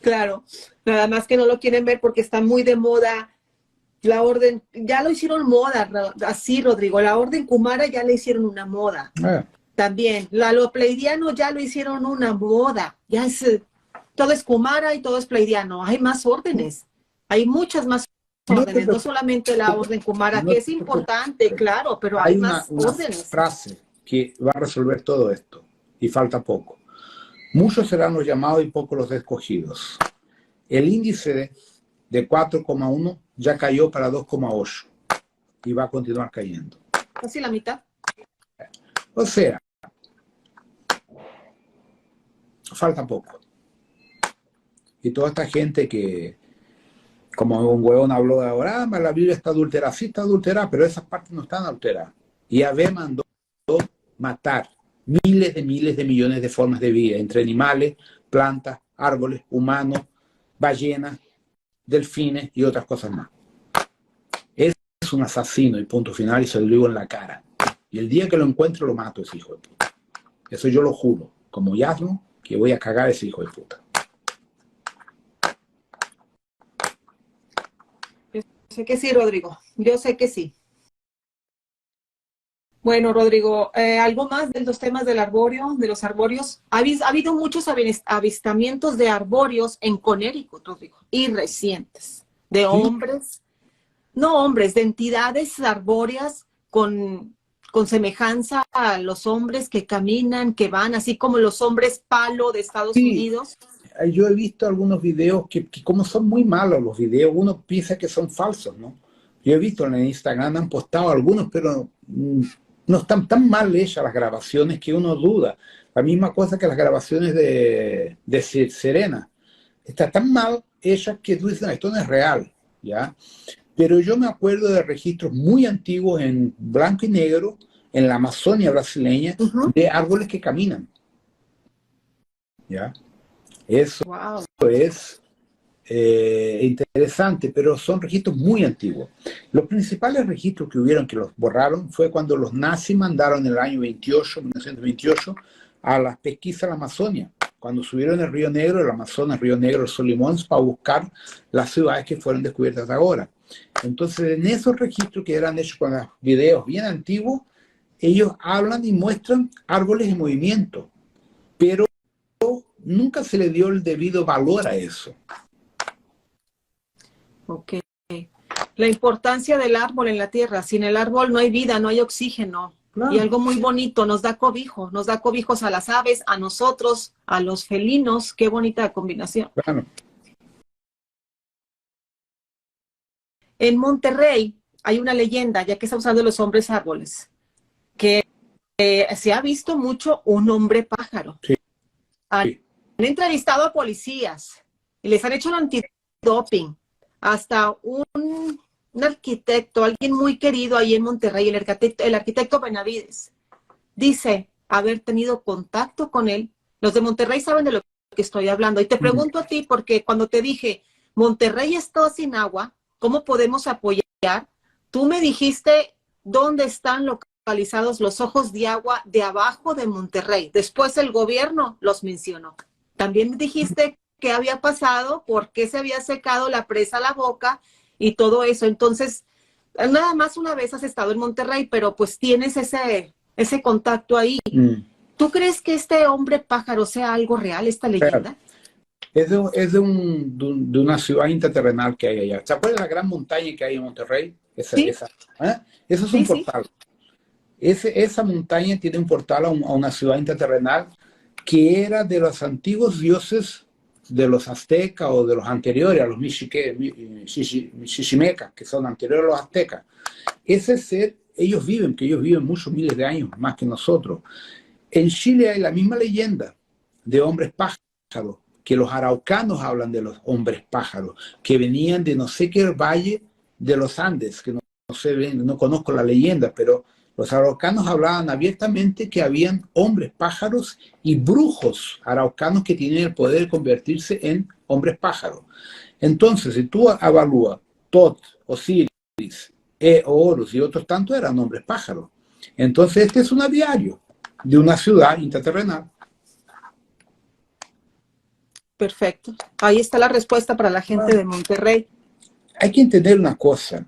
Claro, nada más que no lo quieren ver porque está muy de moda la orden, ya lo hicieron moda, así, Rodrigo, la orden Kumara ya le hicieron una moda. También, lo pleidiano ya lo hicieron una moda, ya es, todo es Kumara y todo es pleidiano, hay más órdenes, hay muchas más órdenes, no solamente la orden Kumara, que es importante, claro, pero hay más órdenes. Una frase que va a resolver todo esto, y falta poco. Muchos serán los llamados y pocos los escogidos. El índice de 4,1 ya cayó para 2,8 y va a continuar cayendo. ¿Casi la mitad? O sea, falta poco. Y toda esta gente que, como un huevón habló de ahora, la Biblia está adulterada. Sí está adulterada, pero esas partes no están adulteradas. Y Yahvé mandó matar miles de millones de formas de vida, entre animales, plantas, árboles, humanos, ballenas, delfines y otras cosas más. Es un asesino y punto final, y se lo digo en la cara. Y el día que lo encuentre lo mato, ese hijo de puta. Eso yo lo juro, como Yasno, que voy a cagar a ese hijo de puta. Yo sé que sí, Rodrigo, yo sé que sí. Bueno, Rodrigo, ¿algo más de los temas del arbóreo, de los arbóreos? Ha habido muchos avistamientos de arbóreos en Connecticut, Rodrigo, y recientes, de hombres, no hombres, de entidades arbóreas con semejanza a los hombres que caminan, que van, así como los hombres palo de Estados Unidos. Yo he visto algunos videos que como son muy malos los videos, uno piensa que son falsos, ¿no? Yo he visto en Instagram, han postado algunos, pero no están tan mal hechas las grabaciones que uno duda. La misma cosa que las grabaciones de Serena. Está tan mal hechas que tú dices, no, esto no es real, ¿ya? Pero yo me acuerdo de registros muy antiguos en blanco y negro, en la Amazonia brasileña, de árboles que caminan. ¿Ya? Eso es interesante, pero son registros muy antiguos. Los principales registros que hubieron que los borraron fue cuando los nazis mandaron en el año 1928, a las pesquisas a la Amazonia, cuando subieron el Río Negro, el Amazonas, Río Negro, el Solimões, para buscar las ciudades que fueron descubiertas ahora. Entonces, en esos registros que eran hechos con los videos bien antiguos, ellos hablan y muestran árboles en movimiento, pero nunca se le dio el debido valor a eso. Ok. La importancia del árbol en la tierra. Sin el árbol no hay vida, no hay oxígeno. Claro. Y algo muy bonito, nos da cobijos a las aves, a nosotros, a los felinos. Qué bonita combinación. Claro. En Monterrey hay una leyenda, ya que está usando los hombres árboles, que se ha visto mucho un hombre pájaro. Sí. Han entrevistado a policías y les han hecho un antidoping. Hasta un arquitecto, alguien muy querido ahí en Monterrey, el arquitecto Benavides, dice haber tenido contacto con él. Los de Monterrey saben de lo que estoy hablando. Y te pregunto a ti, porque cuando te dije, Monterrey está sin agua, ¿cómo podemos apoyar? Tú me dijiste dónde están localizados los ojos de agua de abajo de Monterrey. Después el gobierno los mencionó. También me dijiste qué había pasado, por qué se había secado la presa La Boca y todo eso. Entonces, nada más una vez has estado en Monterrey, pero pues tienes ese contacto ahí. ¿Tú crees que este hombre pájaro sea algo real, esta leyenda? Es de una ciudad interterrenal que hay allá. ¿Se acuerdan de la gran montaña que hay en Monterrey? Eso es un portal. Esa montaña tiene un portal a una ciudad interterrenal que era de los antiguos dioses de los aztecas o de los anteriores a los Chichimecas, que son anteriores a los aztecas. Ese ser, ellos viven muchos miles de años más que nosotros. En Chile hay la misma leyenda de hombres pájaros, que los araucanos hablan de los hombres pájaros, que venían de no sé qué valle de los Andes, que no conozco la leyenda, pero los araucanos hablaban abiertamente que habían hombres pájaros y brujos araucanos que tienen el poder de convertirse en hombres pájaros. Entonces, si tú evalúas Tot, Osiris, Horus y otros tantos eran hombres pájaros. Entonces, este es un aviario de una ciudad interterrenal. Perfecto. Ahí está la respuesta para la gente de Monterrey. Hay que entender una cosa.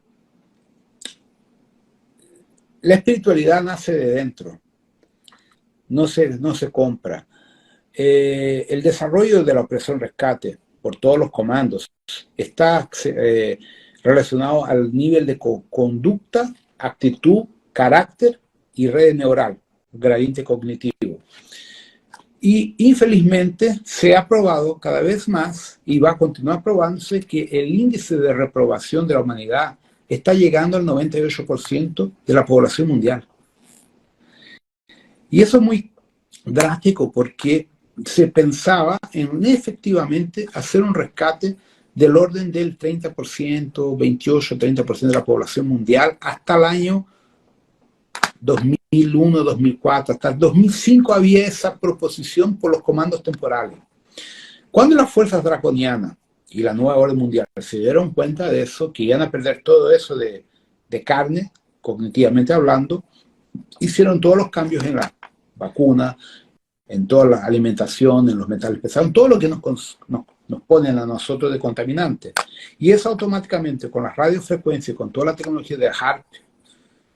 La espiritualidad nace de dentro, no se compra. El desarrollo de la operación rescate por todos los comandos está relacionado al nivel de conducta, actitud, carácter y red neural, gradiente cognitivo. Y infelizmente se ha probado cada vez más y va a continuar probándose que el índice de reprobación de la humanidad está llegando al 98% de la población mundial. Y eso es muy drástico porque se pensaba en efectivamente hacer un rescate del orden del 30%, 28, 30% de la población mundial hasta el año 2001, 2004, hasta el 2005 había esa proposición por los comandos temporales. Cuando las fuerzas draconianas y la nueva orden mundial se dieron cuenta de eso, que iban a perder todo eso de carne, cognitivamente hablando, hicieron todos los cambios en la vacuna, en toda la alimentación, en los metales pesados, en todo lo que nos ponen a nosotros de contaminantes. Y eso automáticamente, con las radiofrecuencias, con toda la tecnología de HAARP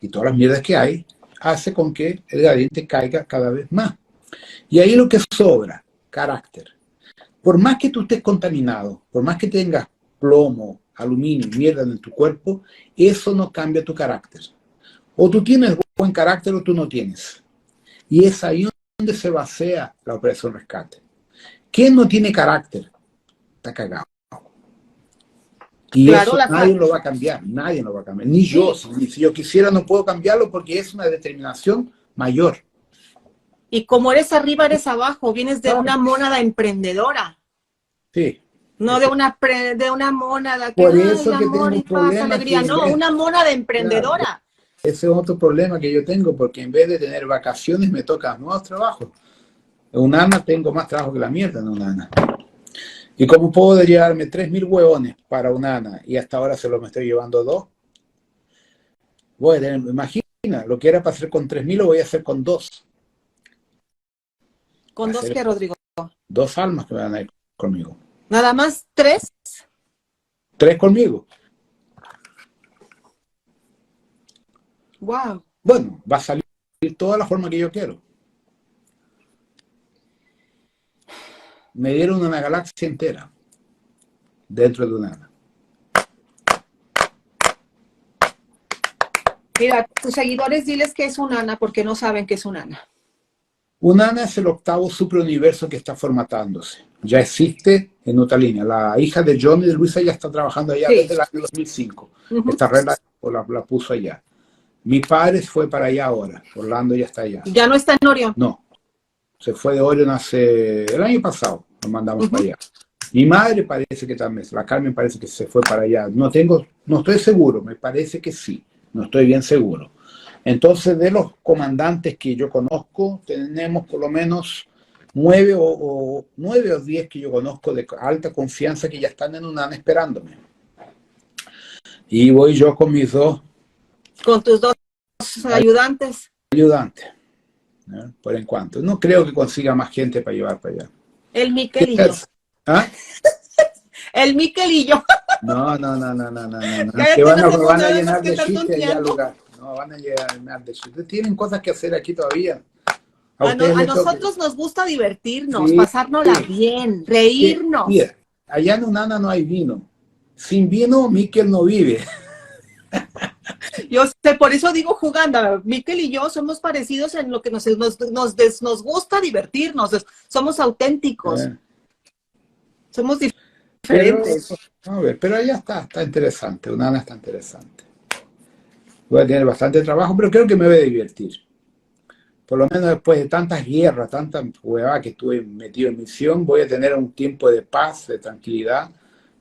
y todas las mierdas que hay, hace con que el gradiente caiga cada vez más. Y ahí lo que sobra, carácter. Por más que tú estés contaminado, por más que tengas plomo, aluminio, mierda en tu cuerpo, eso no cambia tu carácter. O tú tienes buen carácter o tú no tienes. Y es ahí donde se basea la operación rescate. ¿Quién no tiene carácter? Está cagado. Y claro, eso nadie lo va a cambiar, nadie lo va a cambiar. Ni yo, si yo quisiera no puedo cambiarlo porque es una determinación mayor. Y como eres arriba, eres abajo, vienes de una mónada emprendedora. Sí. No de una mónada que por eso ay, que amor tengo y paz, alegría. No, una mónada emprendedora. Claro, ese es otro problema que yo tengo, porque en vez de tener vacaciones me tocan nuevos trabajos. En UNANA tengo más trabajo que la mierda en UNANA. Y como puedo llevarme 3.000 hueones para una ANA y hasta ahora se los me estoy llevando 2, voy a tener, imagina, lo que era para hacer con 3.000 lo voy a hacer con 2. ¿Con dos qué, Rodrigo? 2 almas que van a ir conmigo. ¿Nada más 3? 3 conmigo. Wow. Bueno, va a salir toda la forma que yo quiero. Me dieron una galaxia entera dentro de una ANA. Mira, tus seguidores diles que es un ANA porque no saben que es un ANA. Un ANA es el octavo superuniverso que está formatándose. Ya existe en otra línea. La hija de John y de Luisa ya está trabajando allá desde el año 2005. Esta regla la puso allá. Mi padre fue para allá ahora. Orlando ya está allá. ¿Ya no está en Orión? No. Se fue de Orión hace el año pasado. Nos mandamos para allá. Mi madre parece que también. La Carmen parece que se fue para allá. No estoy seguro. Me parece que sí. No estoy bien seguro. Entonces, de los comandantes que yo conozco, tenemos por lo menos 9 o 10 que yo conozco de alta confianza que ya están en un ANA esperándome. Y voy yo con mis 2 con tus 2 ayudantes. ¿no? Por en cuanto. No creo que consiga más gente para llevar para allá. El Miquel y yo. ¿Ah? El Miquel y yo. No. Cállate, Que van no a tenemos llenar que de estar chistes allá al tonteando. lugar. No, van a llenar de chistes. Tienen cosas que hacer aquí todavía. A ustedes les nosotros nos gusta divertirnos, Sí, pasárnosla bien, reírnos. Mira, allá en Unana no hay vino. Sin vino, Miquel no vive. Yo sé, por eso digo jugando. Miquel y yo somos parecidos en lo que nos gusta divertirnos. Somos auténticos. Somos diferentes. A ver, pero allá está interesante. Unana está interesante. Voy a tener bastante trabajo, pero creo que me voy a divertir. Por lo menos después de tantas guerras, tanta huevada que estuve metido en misión, voy a tener un tiempo de paz, de tranquilidad,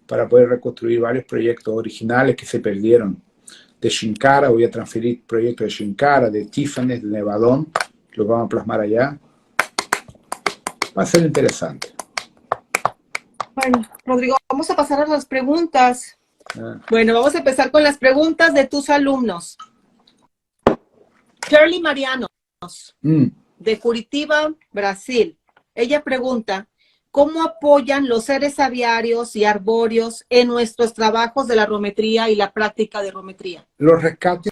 para poder reconstruir varios proyectos originales que se perdieron. De Shinkara, voy a transferir proyectos de Shinkara, de Tiffany, de Nevadón, los vamos a plasmar allá. Va a ser interesante. Bueno, Rodrigo, vamos a pasar a las preguntas. Ah. Bueno, vamos a empezar con las preguntas de tus alumnos. Shirley Marianos, de Curitiba, Brasil. Ella pregunta, ¿cómo apoyan los seres aviarios y arbóreos en nuestros trabajos de la rometría y la práctica de rometría? Los rescates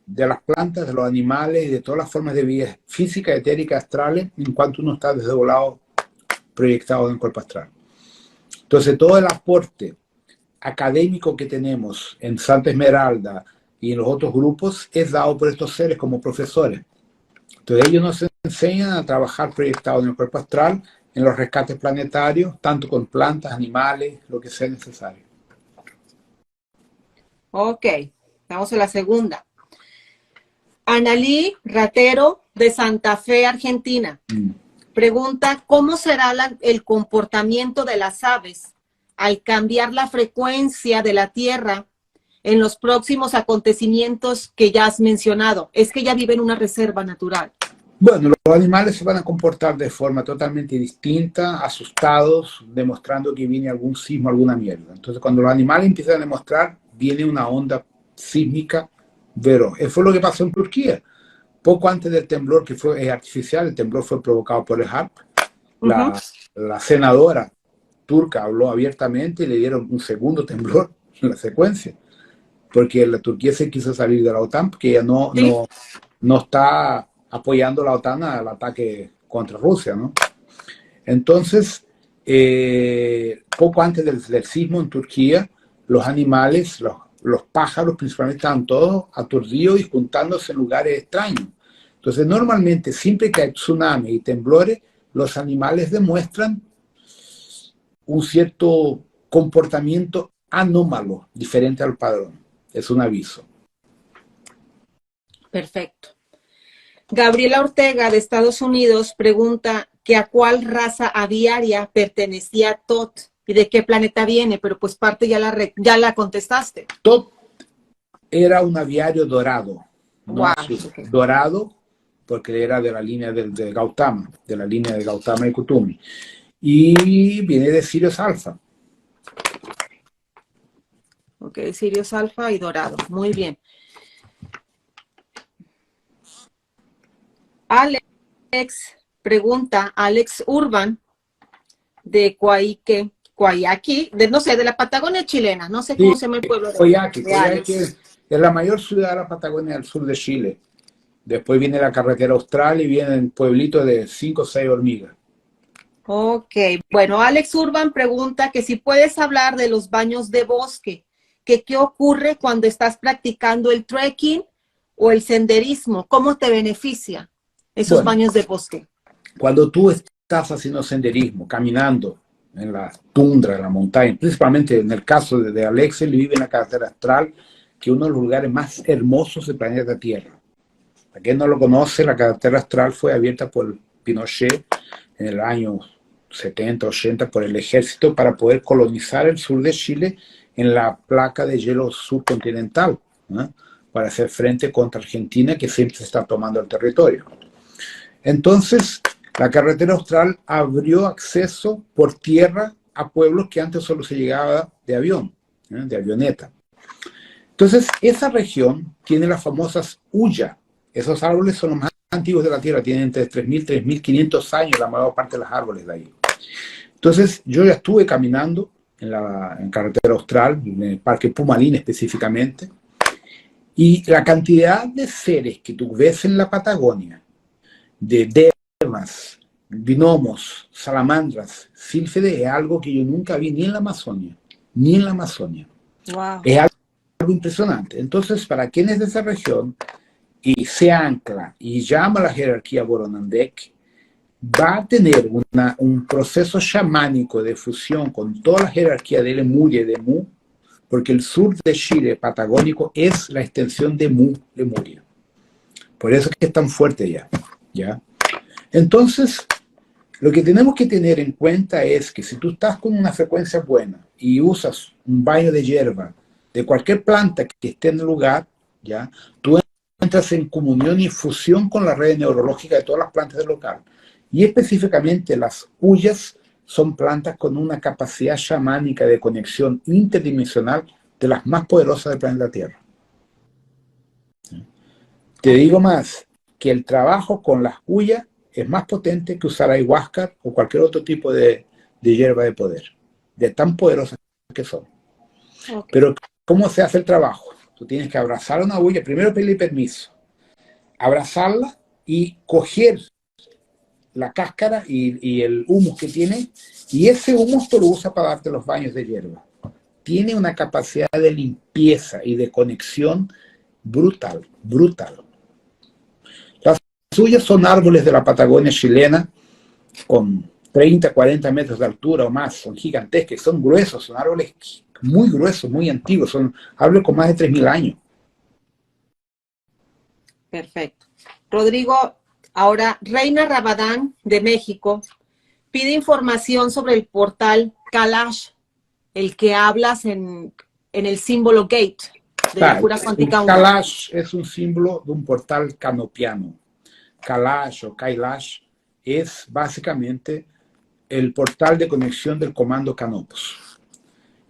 de las plantas, de los animales y de todas las formas de vida física, etérica, astrales, en cuanto uno está desdoblado, proyectado en el cuerpo astral. Entonces, todo el aporte académico que tenemos en Santa Esmeralda y en los otros grupos es dado por estos seres como profesores. Entonces, ellos nos enseñan a trabajar proyectado en el cuerpo astral, en los rescates planetarios, tanto con plantas, animales, lo que sea necesario. Ok, vamos a la segunda. Analí Ratero, de Santa Fe, Argentina. Pregunta, ¿cómo será el comportamiento de las aves al cambiar la frecuencia de la Tierra en los próximos acontecimientos que ya has mencionado? Es que ya vive en una reserva natural. Bueno, los animales se van a comportar de forma totalmente distinta, asustados, demostrando que viene algún sismo, alguna mierda. Entonces, cuando los animales empiezan a demostrar, viene una onda sísmica veloz. Eso fue lo que pasó en Turquía. Poco antes del temblor, que fue artificial, el temblor fue provocado por el HARP. La senadora turca habló abiertamente y le dieron un segundo temblor en la secuencia, porque la Turquía se quiso salir de la OTAN, porque ella no está apoyando a la OTAN al ataque contra Rusia, ¿no? Entonces, poco antes del sismo en Turquía, los animales, los pájaros principalmente, estaban todos aturdidos y juntándose en lugares extraños. Entonces, normalmente, siempre que hay tsunami y temblores, los animales demuestran un cierto comportamiento anómalo, diferente al padrón. Es un aviso. Perfecto. Gabriela Ortega, de Estados Unidos, pregunta que a cuál raza aviaria pertenecía Tot y de qué planeta viene, pero pues parte ya la contestaste. Tot era un aviario dorado. Wow, okay. Dorado porque era de la línea de Gautama, de la línea de Gautama y Kutumi. y viene de Sirius Alpha. Ok, Sirius Alpha y Dorado. Muy bien. Alex pregunta, Alex Urban, de Coyhaique, no sé, de la Patagonia chilena, no sé Sí, cómo se llama el pueblo Coyhaique. de Coyhaique Alex. es la mayor ciudad de la Patagonia del sur de Chile. Después viene la carretera austral y vienen pueblitos de 5 o 6 hormigas. Ok, bueno, Alex Urban pregunta que si puedes hablar de los baños de bosque, que qué ocurre cuando estás practicando el trekking o el senderismo, cómo te beneficia esos Bueno, baños de bosque. cuando tú estás haciendo senderismo, caminando en la tundra, en la montaña, principalmente en el caso de Alex, él vive en la carretera astral, que es uno de los lugares más hermosos del planeta Tierra. Para quien no lo conoce, la carretera astral fue abierta por Pinochet en el año 70, 80 por el ejército para poder colonizar el sur de Chile en la placa de hielo subcontinental, ¿no? Para hacer frente contra Argentina, que siempre se está tomando el territorio. Entonces, la carretera austral abrió acceso por tierra a pueblos que antes solo se llegaba de avión, de avioneta. Entonces, esa región tiene las famosas huya. Esos árboles son los más antiguos de la Tierra, tienen entre 3.000 y 3.500 años la mayor parte de los árboles de ahí. Entonces, yo ya estuve caminando en carretera austral, en el Parque Pumalín específicamente, y la cantidad de seres que tú ves en la Patagonia, de dermas, gnomos, salamandras, sílfides, es algo que yo nunca vi ni en la Amazonia, ni en la Amazonia. Wow. Es algo impresionante. Entonces, para quienes de esa región y se ancla y llama a la jerarquía Boronandek, va a tener un proceso chamánico de fusión con toda la jerarquía de Lemuria y de Mu, porque el sur de Chile patagónico es la extensión de Mu, Lemuria. Por eso es que es tan fuerte ¿ya? Entonces, lo que tenemos que tener en cuenta es que si tú estás con una frecuencia buena y usas un baño de hierba de cualquier planta que esté en el lugar, ¿ya? Tú entras en comunión y fusión con la red neurológica de todas las plantas del local. Y específicamente las huyas son plantas con una capacidad chamánica de conexión interdimensional de las más poderosas del planeta Tierra. Te digo más, que el trabajo con las huyas es más potente que usar ayahuasca o cualquier otro tipo de hierba de poder, de tan poderosas que son. Okay. Pero, ¿cómo se hace el trabajo? Tú tienes que abrazar una huya, primero pedirle permiso, abrazarla y coger la cáscara y el humus que tiene, y ese humus tú lo usas para darte los baños de hierba. Tiene una capacidad de limpieza y de conexión brutal, brutal. Las suyas son árboles de la Patagonia chilena con 30, 40 metros de altura o más, son gigantescos, son gruesos, son árboles muy gruesos, muy antiguos, son árboles con más de 3.000 años. Perfecto. Rodrigo, ahora Reina Rabadán de México pide información sobre el portal Kalash, el que hablas en el símbolo Gate de la Cura Cuántica 1. Kalash es un símbolo de un portal canopiano. Kalash o Kailash es básicamente el portal de conexión del comando Canopus.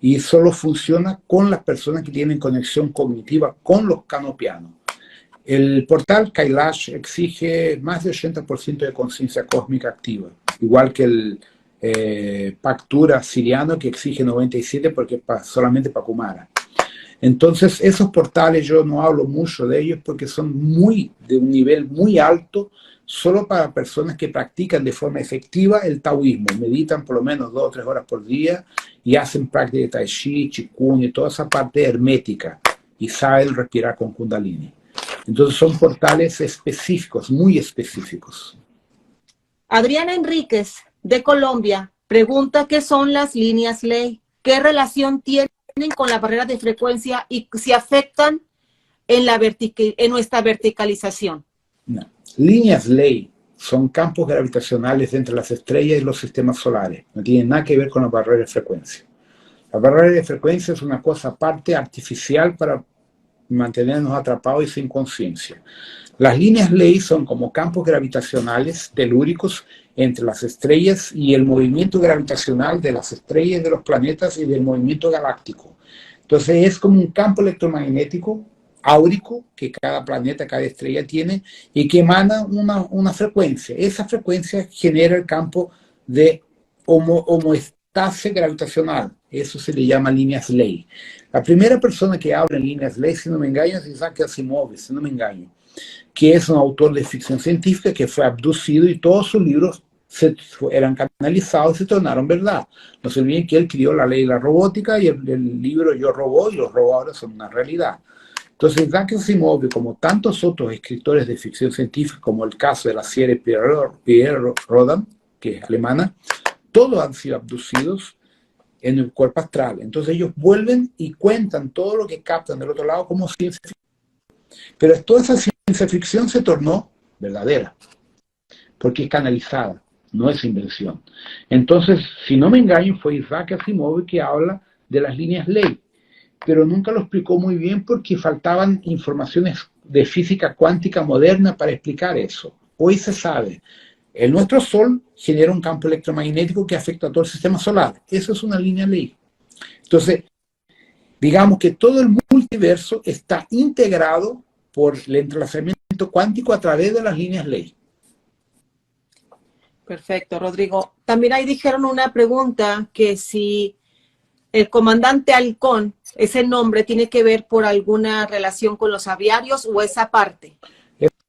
Y solo funciona con las personas que tienen conexión cognitiva con los canopianos. El portal Kailash exige más de 80% de conciencia cósmica activa, igual que el Pactura siriano, que exige 97% porque solamente para Kumara. Entonces, esos portales yo no hablo mucho de ellos porque son de un nivel muy alto, solo para personas que practican de forma efectiva el taoísmo, meditan por lo menos 2 o 3 horas por día y hacen práctica de tai chi, chikun y toda esa parte hermética y saben respirar con kundalini. Entonces son portales específicos, muy específicos. Adriana Enríquez, de Colombia, pregunta qué son las líneas ley, qué relación tienen con la barrera de frecuencia y si afectan en nuestra verticalización. No. Líneas ley son campos gravitacionales entre las estrellas y los sistemas solares. No tienen nada que ver con la barrera de frecuencia. La barrera de frecuencia es una cosa aparte, artificial, para mantenernos atrapados y sin conciencia. Las líneas ley son como campos gravitacionales telúricos entre las estrellas y el movimiento gravitacional de las estrellas, de los planetas y del movimiento galáctico. Entonces es como un campo electromagnético áurico que cada planeta, cada estrella tiene y que emana una frecuencia. Esa frecuencia genera el campo de homeostasis gravitacional. Eso se le llama líneas ley. La primera persona que habla en líneas ley, si no me engaño, es Isaac Asimov, si no me engaño, que es un autor de ficción científica que fue abducido y todos sus libros eran canalizados y se tornaron verdad. No se olviden que él crió la ley de la robótica y el libro Yo Robot y los robots son una realidad. Entonces, Isaac Asimov, como tantos otros escritores de ficción científica, como el caso de la serie Pierre Rodan, que es alemana, todos han sido abducidos en el cuerpo astral. Entonces ellos vuelven y cuentan todo lo que captan del otro lado como ciencia ficción. Pero toda esa ciencia ficción se tornó verdadera, porque es canalizada, no es invención. Entonces, si no me engaño, fue Isaac Asimov que habla de las líneas ley, pero nunca lo explicó muy bien porque faltaban informaciones de física cuántica moderna para explicar eso. Hoy se sabe. Nuestro Sol genera un campo electromagnético que afecta a todo el sistema solar. Eso es una línea ley. Entonces, digamos que todo el multiverso está integrado por el entrelazamiento cuántico a través de las líneas ley. Perfecto, Rodrigo. También ahí dijeron una pregunta que si el comandante Halcón, ese nombre tiene que ver por alguna relación con los aviarios o esa parte.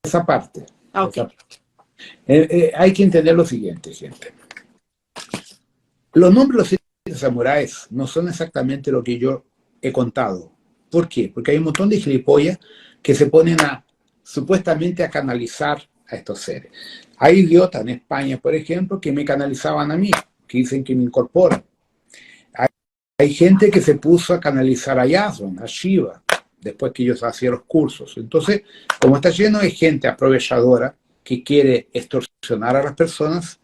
Esa parte. Okay. Esa parte. Hay que entender lo siguiente, gente. Los nombres de los 7 samuráis no son exactamente lo que yo he contado. ¿Por qué? Porque hay un montón de gilipollas que se ponen supuestamente a canalizar a estos seres. Hay idiotas en España, por ejemplo, que me canalizaban a mí, que dicen que me incorporan. Hay gente que se puso a canalizar a Yasron, a Shiva, después que ellos hacían los cursos. Entonces, como está lleno de gente aprovechadora que quiere extorsionar a las personas,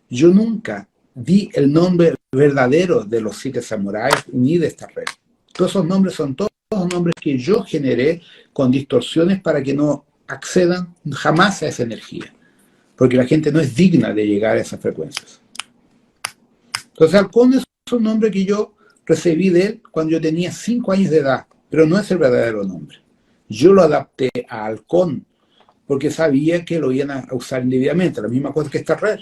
yo nunca di el nombre verdadero de los 7 samuráis ni de esta red. Todos esos nombres son todos nombres que yo generé con distorsiones para que no accedan jamás a esa energía, porque la gente no es digna de llegar a esas frecuencias. Entonces, Halcón es un nombre que yo recibí de él cuando yo tenía 5 años de edad, pero no es el verdadero nombre. Yo lo adapté a Halcón porque sabía que lo iban a usar indebidamente, la misma cosa que esta red.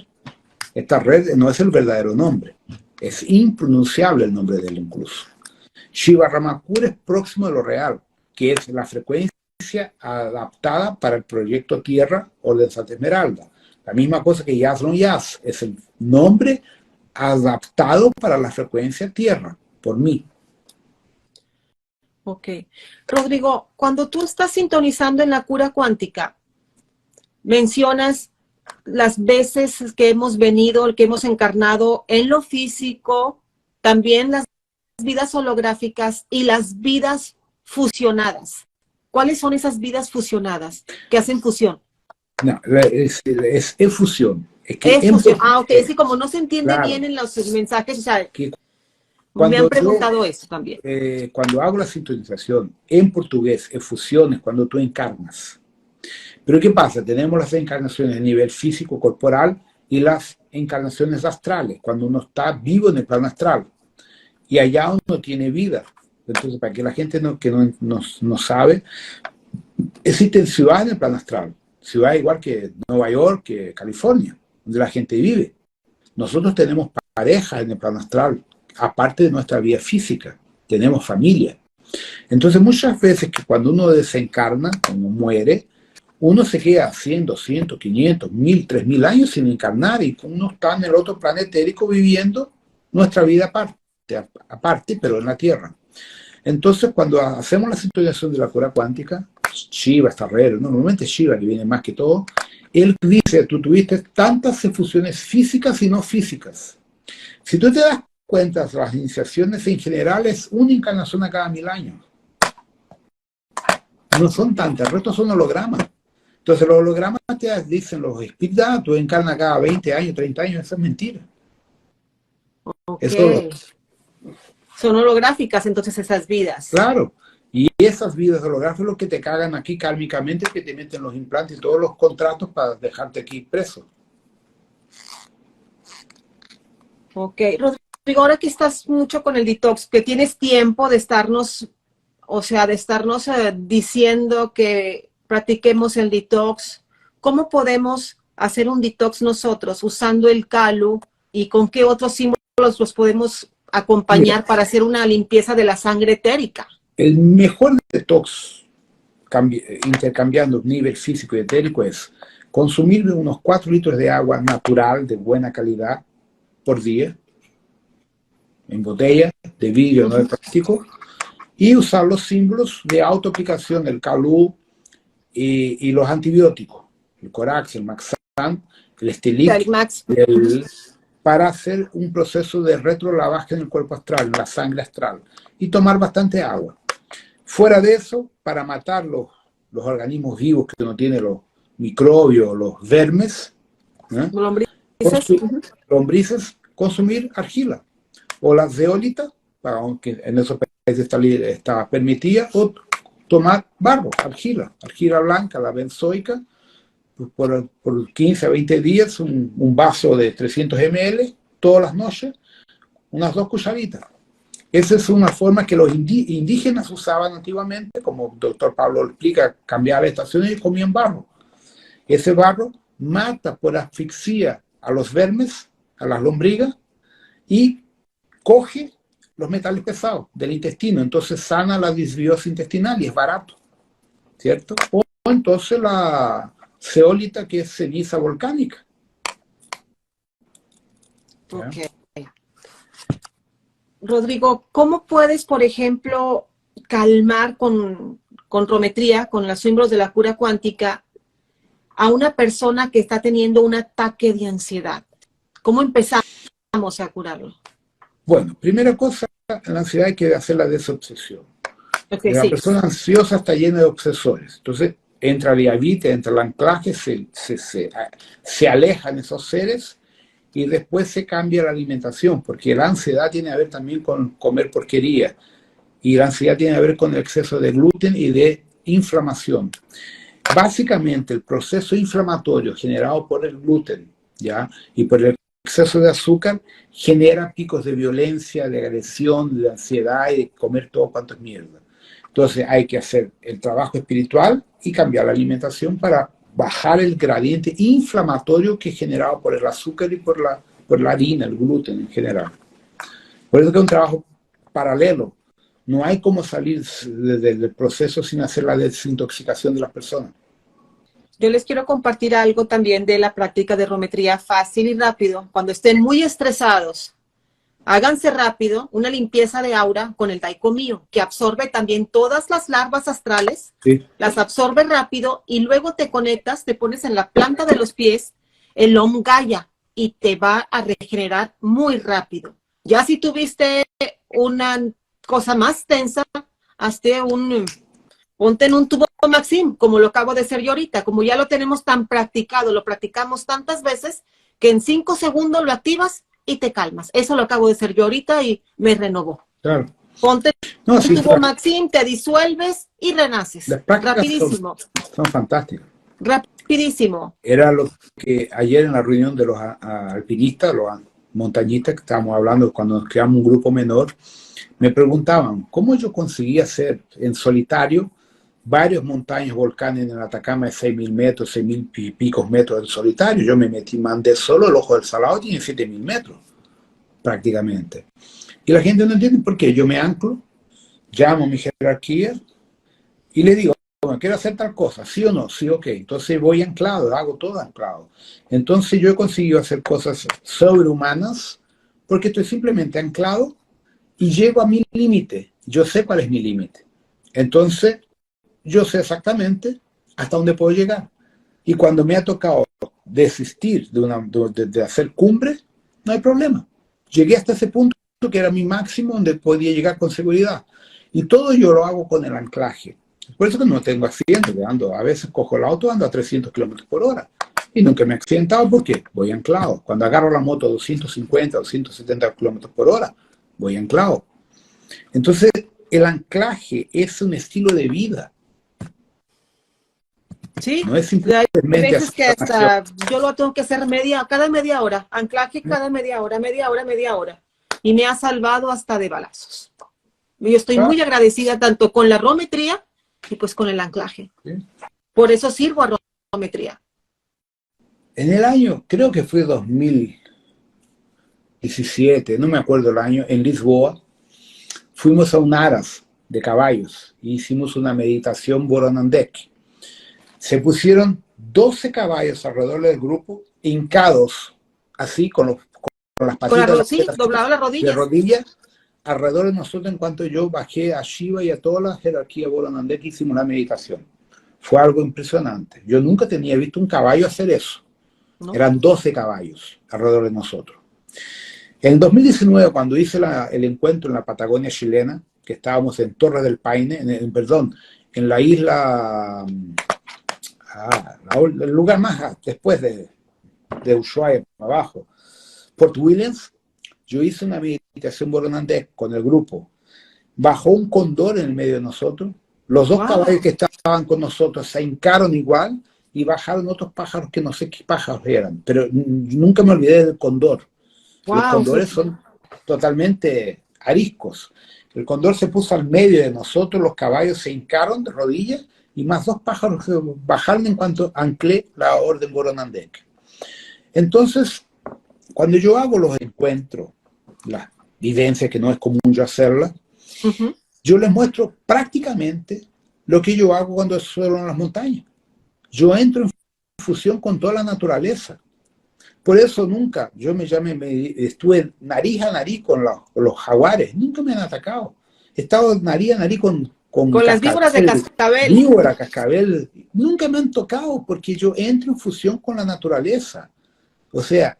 Esta red no es el verdadero nombre, es impronunciable el nombre de él incluso. Shiva Ramakura es próximo de lo real, que es la frecuencia adaptada para el proyecto Tierra Orden Santa Esmeralda. La misma cosa que Yasron Yas, es el nombre adaptado para la frecuencia Tierra, por mí. Ok. Rodrigo, cuando tú estás sintonizando en la cura cuántica, mencionas las veces que hemos venido, que hemos encarnado en lo físico, también las vidas holográficas y las vidas fusionadas. ¿Cuáles son esas vidas fusionadas que hacen fusión? No, es efusión. Es fusión. Ah, ok. Es que como no se entiende claro, bien en los mensajes, o sea, que me han preguntado eso también. Cuando hago la sintonización en portugués, efusión es cuando tú encarnas. Pero ¿qué pasa? Tenemos las encarnaciones a nivel físico, corporal, y las encarnaciones astrales, cuando uno está vivo en el plano astral. Y allá uno tiene vida. Entonces, para que la gente no sabe, existen ciudades en el plano astral. Ciudades igual que Nueva York, que California, donde la gente vive. Nosotros tenemos pareja en el plano astral, aparte de nuestra vida física. Tenemos familia. Entonces, muchas veces que cuando uno desencarna, cuando muere, uno se queda 100, 200, 500, 1000, 3000 años sin encarnar y uno está en el otro planeta etérico viviendo nuestra vida aparte, pero en la Tierra. Entonces, cuando hacemos la sintonización de la cura cuántica, Shiva está raro, normalmente Shiva, que viene más que todo, él dice, tú tuviste tantas efusiones físicas y no físicas. Si tú te das cuenta, las iniciaciones en general es una encarnación a cada 1000 años. No son tantas, el resto son hologramas. Entonces los hologramas te dicen, los espíritus, tú encarnas cada 20 años, 30 años, eso es mentira. Okay. Son holográficas entonces esas vidas. Claro. Y esas vidas holográficas es lo que te cagan aquí kármicamente, que te meten los implantes y todos los contratos para dejarte aquí preso. Ok, Rodrigo, ahora que estás mucho con el detox, que tienes tiempo de estarnos, o sea, de estarnos diciendo que practiquemos el detox, ¿cómo podemos hacer un detox nosotros usando el Kalu y con qué otros símbolos los podemos acompañar para hacer una limpieza de la sangre etérica? El mejor detox, intercambiando nivel físico y etérico, es consumir unos 4 litros de agua natural de buena calidad por día, en botella, de vidrio, no de plástico, y usar los símbolos de autoaplicación del Kalu y los antibióticos, el Corax, el Maxan, el Stilic, para hacer un proceso de retrolavaje en el cuerpo astral, en la sangre astral, y tomar bastante agua. Fuera de eso, para matar los organismos vivos que no tienen los microbios, los vermes, lombrices, consumir argila, o la zeolita, aunque en esos países está permitida, o tomar barro, argila blanca, la benzoica, por 15 a 20 días, un vaso de 300 ml, todas las noches, unas 2 cucharitas. Esa es una forma que los indígenas usaban antiguamente, como el doctor Pablo explica, cambiaban estaciones y comían barro. Ese barro mata por asfixia a los vermes, a las lombrigas, y coge los metales pesados del intestino, entonces sana la disbiosis intestinal y es barato, ¿cierto? O entonces la zeolita, que es ceniza volcánica. Okay. Rodrigo, ¿cómo puedes, por ejemplo, calmar con rometría, con los símbolos de la cura cuántica, a una persona que está teniendo un ataque de ansiedad? ¿Cómo empezamos a curarlo? Bueno, primera cosa, la ansiedad hay que hacer la desobsesión. Okay, la persona ansiosa está llena de obsesores. Entonces, entra el yavite, entra el anclaje, se alejan esos seres y después se cambia la alimentación, porque la ansiedad tiene que ver también con comer porquería y la ansiedad tiene que ver con el exceso de gluten y de inflamación. Básicamente, el proceso inflamatorio generado por el gluten, ¿ya?, y por el exceso de azúcar genera picos de violencia, de agresión, de ansiedad y de comer todo cuanto es mierda. Entonces hay que hacer el trabajo espiritual y cambiar la alimentación para bajar el gradiente inflamatorio que es generado por el azúcar y por la harina, el gluten en general. Por eso que es un trabajo paralelo. No hay cómo salir del proceso sin hacer la desintoxicación de las personas. Yo les quiero compartir algo también de la práctica de rometría fácil y rápido. Cuando estén muy estresados, háganse rápido una limpieza de aura con el Daiko Mío, que absorbe también todas las larvas astrales, sí, las absorbe rápido y luego te conectas, te pones en la planta de los pies el Om Gaya y te va a regenerar muy rápido. Ya si tuviste una cosa más tensa, ponte en un tubo Maxim, como lo acabo de hacer yo ahorita, como ya lo tenemos tan practicado, lo practicamos tantas veces, que en 5 segundos lo activas y te calmas. Eso lo acabo de hacer yo ahorita y me renovó. Claro. Ponte un tubo Maxim, te disuelves y renaces. Las prácticas rapidísimo. Son fantásticas. Rapidísimo. Era lo que ayer en la reunión de los alpinistas, los montañistas que estábamos hablando cuando nos creamos un grupo menor, me preguntaban cómo yo conseguía hacer en solitario varios montañas, volcanes en el Atacama de 6.000 metros, 6.000 y picos metros en solitario. Yo me mandé solo, el Ojo del Salado tiene 7.000 metros, prácticamente. Y la gente no entiende por qué. Yo me anclo, llamo a mi jerarquía y le digo, bueno, quiero hacer tal cosa, sí o no, sí, ok. Entonces voy anclado, hago todo anclado. Entonces yo he conseguido hacer cosas sobrehumanas porque estoy simplemente anclado y llego a mi límite. Yo sé cuál es mi límite. Entonces yo sé exactamente hasta dónde puedo llegar. Y cuando me ha tocado desistir de hacer cumbre, no hay problema. Llegué hasta ese punto que era mi máximo donde podía llegar con seguridad. Y todo yo lo hago con el anclaje. Por eso que no tengo accidentes. A veces cojo el auto, ando a 300 kilómetros por hora. Y nunca me he accidentado porque voy anclado. Cuando agarro la moto a 250, 270 kilómetros por hora, voy anclado. Entonces, el anclaje es un estilo de vida. Sí, No es hay simplemente veces hacer que sanación. hasta yo lo tengo que hacer cada media hora, anclaje cada media hora, media hora, media hora. Y me ha salvado hasta de balazos. Yo estoy muy agradecida tanto con la rometría y pues con el anclaje. ¿Sí? Por eso sirvo a rometría. En el año, creo que fue 2017, no me acuerdo el año, en Lisboa, fuimos a un aras de caballos e hicimos una meditación Boronandek. Se pusieron 12 caballos alrededor del grupo, hincados, así, con las patitas Sí, doblaba las de rodillas. rodillas, alrededor de nosotros. En cuanto yo bajé a Shiva y a toda la jerarquía Boronandek, hicimos la meditación. Fue algo impresionante. Yo nunca tenía visto un caballo hacer eso. ¿No? Eran 12 caballos alrededor de nosotros. En 2019, cuando hice el encuentro en la Patagonia chilena, que estábamos en Torre del Paine, en la isla, el lugar más después de Ushuaia, abajo, Port Williams, yo hice una meditación Boronandek con el grupo. Bajó un cóndor en el medio de nosotros. Los dos caballos que estaban con nosotros se hincaron igual y bajaron otros pájaros que no sé qué pájaros eran, pero nunca me olvidé del cóndor. Los cóndores son totalmente ariscos. El cóndor se puso al medio de nosotros, los caballos se hincaron de rodillas y más dos pájaros bajaron en cuanto anclé la orden Boronandek. Entonces, cuando yo hago los encuentros, las vivencias que no es común yo hacerlas, yo les muestro prácticamente lo que yo hago cuando suelo en las montañas. Yo entro en fusión con toda la naturaleza. Por eso nunca, estuve nariz a nariz con los jaguares, nunca me han atacado. He estado nariz a nariz con las víboras de cascabel. Víbora, cascabel, nunca me han tocado porque yo entro en fusión con la naturaleza. O sea,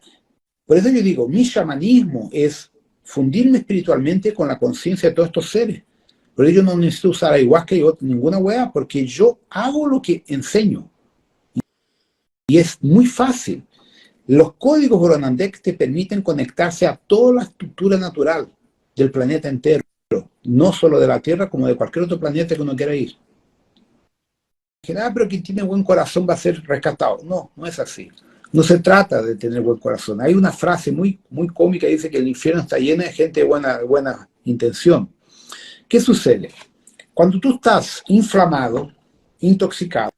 por eso yo digo, mi chamanismo es fundirme espiritualmente con la conciencia de todos estos seres. Por ello no necesito usar ayahuasca y ninguna hueá, porque yo hago lo que enseño. Y es muy fácil. Los códigos Boronandek te permiten conectarse a toda la estructura natural del planeta entero, no solo de la Tierra, como de cualquier otro planeta que uno quiera ir. Pero quien tiene buen corazón va a ser rescatado. No, no es así. No se trata de tener buen corazón. Hay una frase muy, muy cómica que dice que el infierno está lleno de gente de buena intención. ¿Qué sucede? Cuando tú estás inflamado, intoxicado,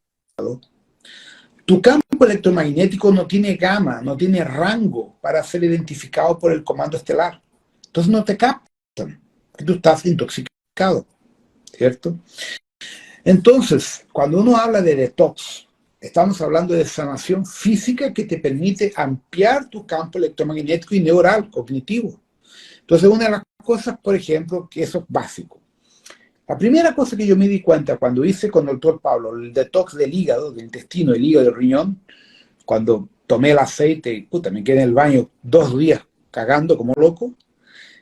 tu campo electromagnético no tiene gama, no tiene rango para ser identificado por el comando estelar. Entonces no te captan, tú estás intoxicado, ¿cierto? Entonces, cuando uno habla de detox, estamos hablando de sanación física que te permite ampliar tu campo electromagnético y neural, cognitivo. Entonces, una de las cosas, por ejemplo, que eso es básico. La primera cosa que yo me di cuenta cuando hice con el doctor Pablo el detox del hígado, del intestino, del hígado, del riñón, cuando tomé el aceite, me quedé en el baño 2 días cagando como loco,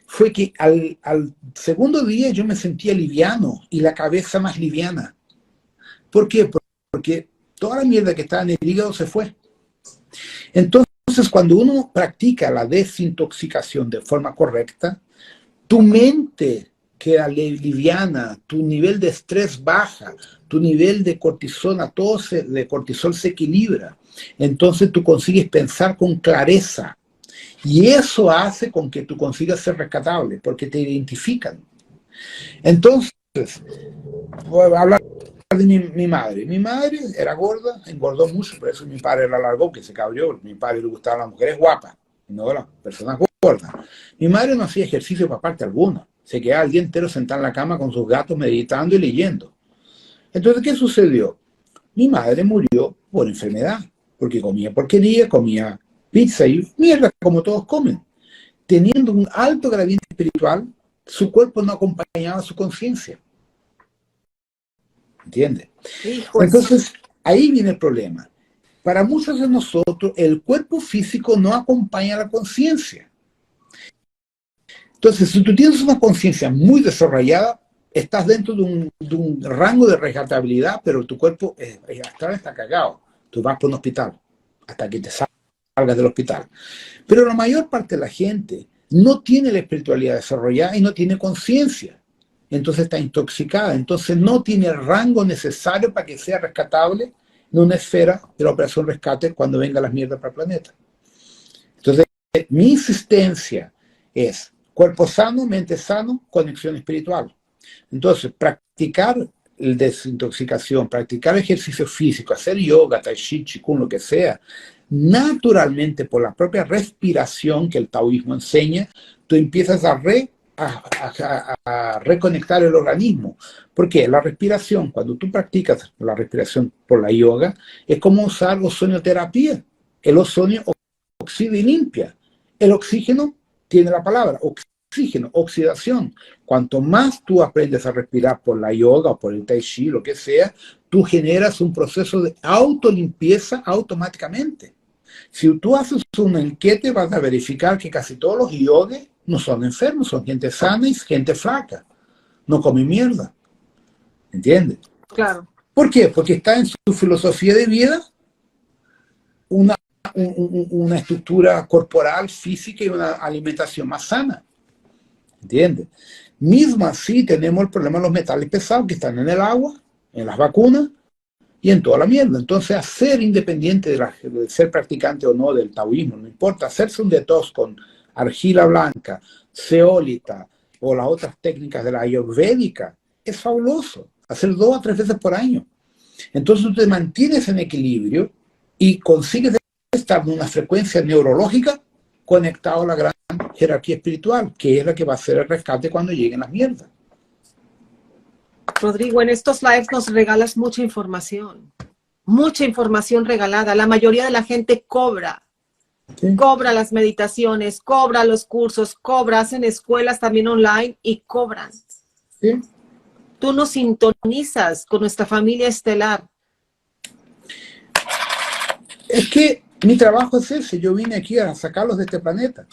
fue que al segundo día yo me sentía liviano y la cabeza más liviana. ¿Por qué? Porque toda la mierda que estaba en el hígado se fue. Entonces, cuando uno practica la desintoxicación de forma correcta, tu mente queda liviana, tu nivel de estrés baja, tu nivel de cortisona, de cortisol se equilibra. Entonces tú consigues pensar con clareza. Y eso hace con que tú consigas ser rescatable, porque te identifican. Entonces, voy a hablar de mi madre. Mi madre era gorda, engordó mucho, por eso mi padre la alargó, que se cabrió. Mi padre le gustaban las mujeres guapas, no las personas gordas. Mi madre no hacía ejercicio para parte alguna. Se quedaba el día entero sentada en la cama con sus gatos meditando y leyendo. Entonces, ¿qué sucedió? Mi madre murió por enfermedad, porque comía porquería, comía pizza y mierda, como todos comen. Teniendo un alto gradiente espiritual, su cuerpo no acompañaba su conciencia. ¿Entiendes? Entonces, ahí viene el problema. Para muchos de nosotros, el cuerpo físico no acompaña a la conciencia. Entonces, si tú tienes una conciencia muy desarrollada, estás dentro de un rango de rescatabilidad, pero tu cuerpo está cagado. Tú vas por un hospital hasta que te salgas del hospital. Pero la mayor parte de la gente no tiene la espiritualidad desarrollada y no tiene conciencia. entonces está intoxicada, entonces no tiene el rango necesario para que sea rescatable en una esfera de la operación rescate cuando vengan las mierdas para el planeta. Entonces, mi insistencia es cuerpo sano, mente sano, conexión espiritual. Entonces, practicar desintoxicación, practicar ejercicio físico, hacer yoga, tai chi, qigong, lo que sea, naturalmente por la propia respiración que el taoísmo enseña, tú empiezas a reconectar el organismo. Porque la respiración, cuando tú practicas la respiración por la yoga, es como usar ozonioterapia. El ozono oxida y limpia. El oxígeno tiene la palabra, oxígeno, oxidación. Cuanto más tú aprendes a respirar por la yoga o por el tai chi, lo que sea, tú generas un proceso de autolimpieza automáticamente. Si tú haces un enquete, vas a verificar que casi todos los yogis no son enfermos, son gente sana y gente flaca. No comen mierda. ¿Entiendes? Claro. ¿Por qué? Porque está en su filosofía de vida una estructura corporal, física y una alimentación más sana. ¿Entiendes? Mismo así tenemos el problema de los metales pesados que están en el agua, en las vacunas y en toda la mierda. Entonces, hacer independiente de ser practicante o no del taoísmo, no importa, hacerse un detox con argila blanca, zeolita o las otras técnicas de la ayurvédica, es fabuloso. Hacer 2 a 3 veces por año. Entonces, tú te mantienes en equilibrio y consigues estar en una frecuencia neurológica conectado a la gran jerarquía espiritual, que es la que va a hacer el rescate cuando lleguen las mierdas. Rodrigo, en estos lives nos regalas mucha información regalada. La mayoría de la gente cobra. Sí. Cobra las meditaciones, cobra los cursos, cobra, hacen escuelas también online y cobran. Sí. Tú nos sintonizas con nuestra familia estelar. Es que mi trabajo es ese, yo vine aquí a sacarlos de este planeta.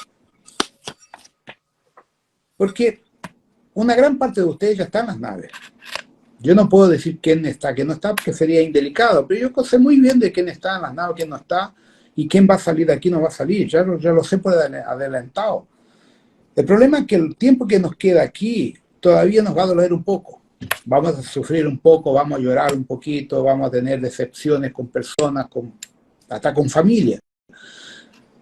Porque una gran parte de ustedes ya están en las naves. Yo no puedo decir quién está, quién no está, porque sería indelicado, pero yo sé muy bien de quién está en las naves, quién no está, y quién va a salir de aquí no va a salir, ya lo sé por adelantado. El problema es que el tiempo que nos queda aquí todavía nos va a doler un poco. Vamos a sufrir un poco, vamos a llorar un poquito, vamos a tener decepciones con personas, hasta con familia.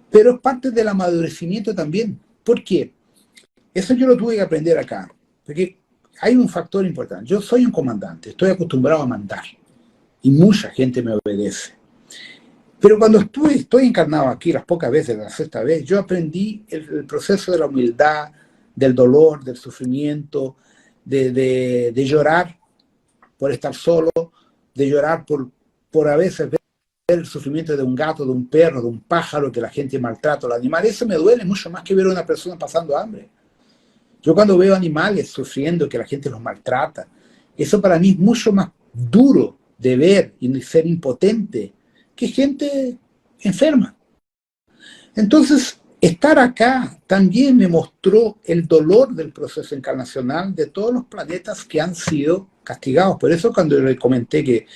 Pero es parte del amadurecimiento también. ¿Por qué? Eso yo lo tuve que aprender acá. Porque hay un factor importante. Yo soy un comandante, estoy acostumbrado a mandar. Y mucha gente me obedece. Pero cuando estoy encarnado aquí, las pocas veces, la 6ª vez, yo aprendí el proceso de la humildad, del dolor, del sufrimiento, de llorar por estar solo, de llorar por a veces ver el sufrimiento de un gato, de un perro, de un pájaro, que la gente maltrata al animal. Eso me duele mucho más que ver a una persona pasando hambre. Yo cuando veo animales sufriendo, que la gente los maltrata, eso para mí es mucho más duro de ver y ser impotente que gente enferma. Entonces, estar acá también me mostró el dolor del proceso encarnacional de todos los planetas que han sido castigados. Por eso cuando le comenté que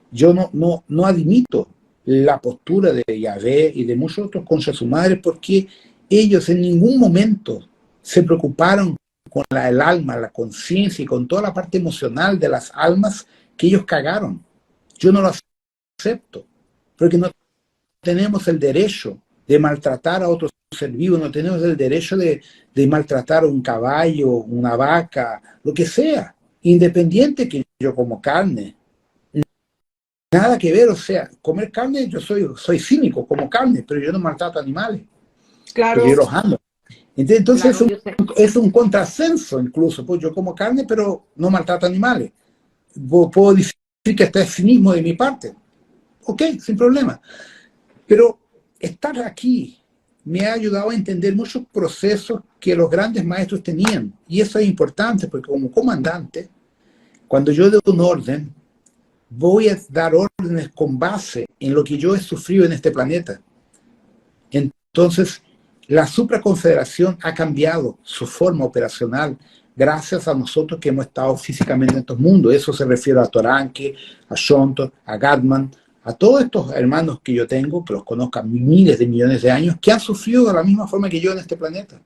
yo no admito la postura de Yahvé y de muchos otros contra su madre, porque ellos en ningún momento se preocuparon con el alma, la conciencia y con toda la parte emocional de las almas que ellos cagaron. Yo no lo acepto, porque no tenemos el derecho de maltratar a otro ser vivo, no tenemos el derecho de maltratar a un caballo, una vaca, lo que sea, independiente que yo como carne. Nada que ver, o sea, comer carne, yo soy cínico, como carne, pero yo no maltrato animales. Claro. Porque yo los amo. Entonces claro, es un contrasenso incluso, pues yo como carne, pero no maltrato animales. Puedo decir que este es cinismo de mi parte. Ok, sin problema. Pero estar aquí me ha ayudado a entender muchos procesos que los grandes maestros tenían. Y eso es importante, porque como comandante, cuando yo doy un orden, voy a dar órdenes con base en lo que yo he sufrido en este planeta. Entonces, la supraconfederación ha cambiado su forma operacional gracias a nosotros que hemos estado físicamente en estos mundos. Eso se refiere a Toranque, a Shonto, a Gatman, a todos estos hermanos que yo tengo, que los conozco miles de millones de años, que han sufrido de la misma forma que yo en este planeta.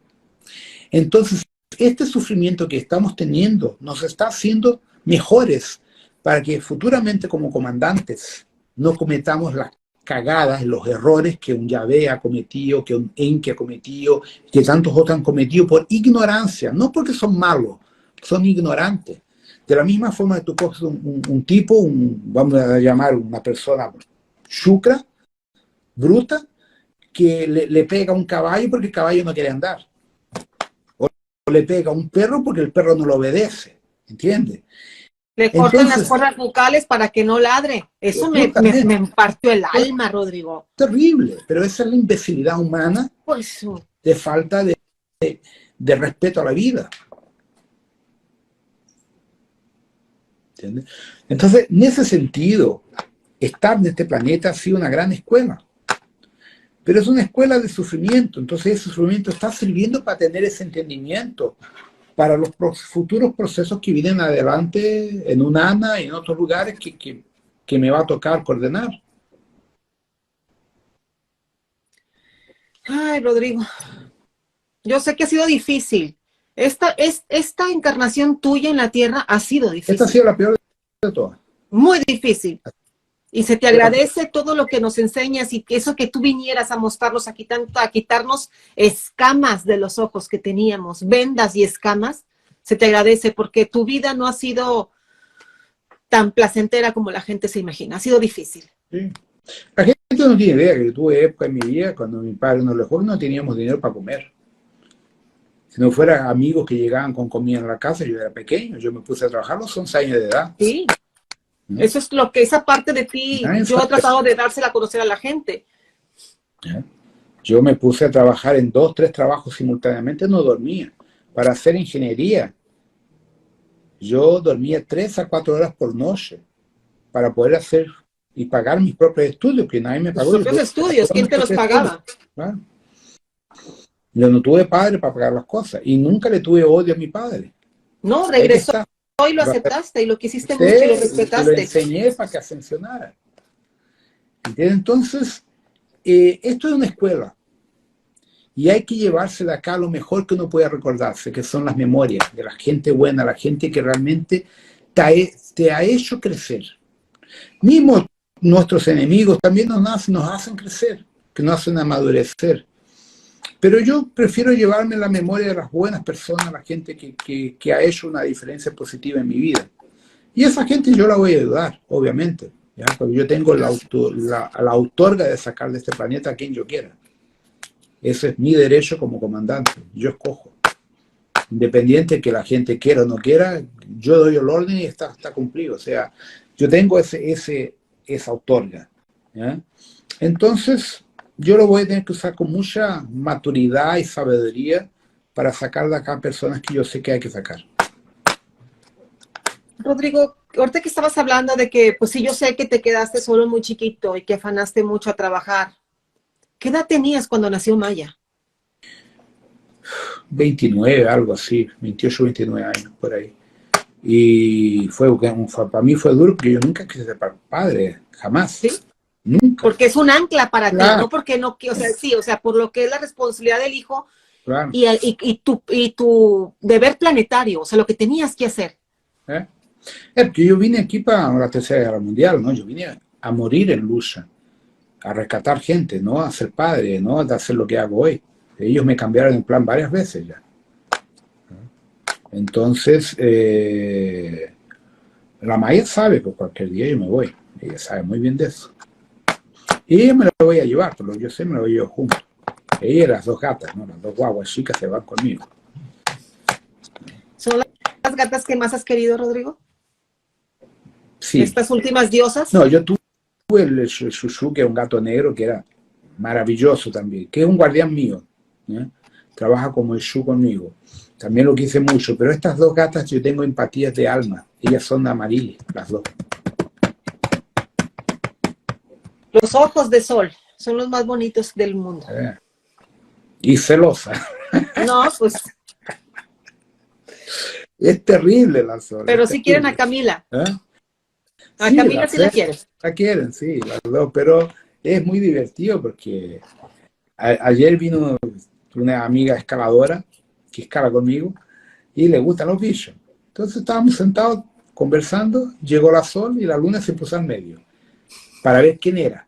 Entonces, este sufrimiento que estamos teniendo nos está haciendo mejores para que futuramente como comandantes no cometamos las cagadas, los errores que un Yahvé ha cometido, que un Enki ha cometido, que tantos otros han cometido por ignorancia, no porque son malos, son ignorantes. De la misma forma que tú coges un tipo, vamos a llamar una persona chucra, bruta, que le pega a un caballo porque el caballo no quiere andar. O le pega a un perro porque el perro no lo obedece. ¿Entiendes? Le cortan las cuerdas vocales para que no ladre. Eso me partió el alma, Rodrigo. Terrible, pero esa es la imbecilidad humana de falta de respeto a la vida. ¿Entiendes? Entonces, en ese sentido, estar en este planeta ha sido una gran escuela. Pero es una escuela de sufrimiento. Entonces, ese sufrimiento está sirviendo para tener ese entendimiento para los futuros procesos que vienen adelante en UNANA y en otros lugares que me va a tocar coordinar. Ay, Rodrigo, yo sé que ha sido difícil. Esta encarnación tuya en la Tierra ha sido difícil. Esta ha sido la peor de todas. Muy difícil. Y se te agradece todo lo que nos enseñas y eso que tú vinieras a mostrarnos, a quitarnos escamas de los ojos que teníamos, vendas y escamas, se te agradece porque tu vida no ha sido tan placentera como la gente se imagina, ha sido difícil. Sí. La gente no tiene idea que yo tuve época en mi vida cuando mi padre nos dejó, no teníamos dinero para comer. Si no fueran amigos que llegaban con comida en la casa, yo era pequeño, yo me puse a trabajar a los 11 años de edad. Sí. Eso es lo que esa parte de ti, yo he tratado de dársela a conocer a la gente. Yo me puse a trabajar en 2, 3 trabajos simultáneamente, no dormía. Para hacer ingeniería, yo dormía 3 a 4 horas por noche para poder hacer y pagar mis propios estudios, que nadie me pagó. Tus propios estudios, ¿quién te los pagaba? Claro. Yo no tuve padre para pagar las cosas y nunca le tuve odio a mi padre. No, regresó. Y lo aceptaste y lo quisiste mucho y lo respetaste. Lo enseñé para que ascensionara. ¿Entiendes? Entonces, esto es una escuela. Y hay que llevarse de acá lo mejor que uno puede recordarse, que son las memorias de la gente buena, la gente que realmente te ha hecho crecer. Mismo nuestros enemigos también nos hacen crecer, que nos hacen amadurecer. Pero yo prefiero llevarme la memoria de las buenas personas, la gente que ha hecho una diferencia positiva en mi vida. Y esa gente yo la voy a ayudar, obviamente. ¿Ya? Porque yo tengo la autorga de sacar de este planeta a quien yo quiera. Ese es mi derecho como comandante. Yo escojo. Independiente que la gente quiera o no quiera, yo doy el orden y está cumplido. O sea, yo tengo esa autorga. ¿Ya? Entonces, yo lo voy a tener que usar con mucha maturidad y sabiduría para sacar de acá personas que yo sé que hay que sacar. Rodrigo, ahorita que estabas hablando de que, pues sí, yo sé que te quedaste solo muy chiquito y que afanaste mucho a trabajar. ¿Qué edad tenías cuando nació Maya? 29, algo así, 28, 29 años, por ahí. Y para mí fue duro porque yo nunca quise ser padre, jamás. ¿Sí? Nunca. Porque es un ancla para Claro. ti, no porque no, o sea, sí, o sea, por lo que es la responsabilidad del hijo. Claro. y tu deber planetario, o sea, lo que tenías que hacer. Porque yo vine aquí para la Tercera Guerra Mundial, ¿no? Yo vine a morir en lucha, a rescatar gente, ¿no? A ser padre, ¿no? A hacer lo que hago hoy. Ellos me cambiaron el plan varias veces ya. Entonces, la Maya sabe que cualquier día yo me voy. Ella sabe muy bien de eso. Y ella me la voy a llevar, pero yo sé, me la voy a llevar junto. Ella y las 2 gatas, ¿no? Las 2 guaguas chicas se van conmigo. ¿Son las gatas que más has querido, Rodrigo? Sí. ¿Estas últimas diosas? No, yo tuve el Shushu, que es un gato negro, que era maravilloso también, que es un guardián mío. Trabaja como el Shu conmigo. También lo quise mucho, pero estas 2 gatas yo tengo empatías de alma. Ellas son amarilis, las 2. Los ojos de sol son los más bonitos del mundo. Y celosa. No, pues. Es terrible la Sol. Pero sí quieren a Camila. A Sí, Camila sí la quieren. La quieren, sí, las 2, pero es muy divertido porque ayer vino una amiga escaladora que escala conmigo y le gustan los bichos. Entonces estábamos sentados conversando, llegó la sol y la luna se puso al medio para ver quién era.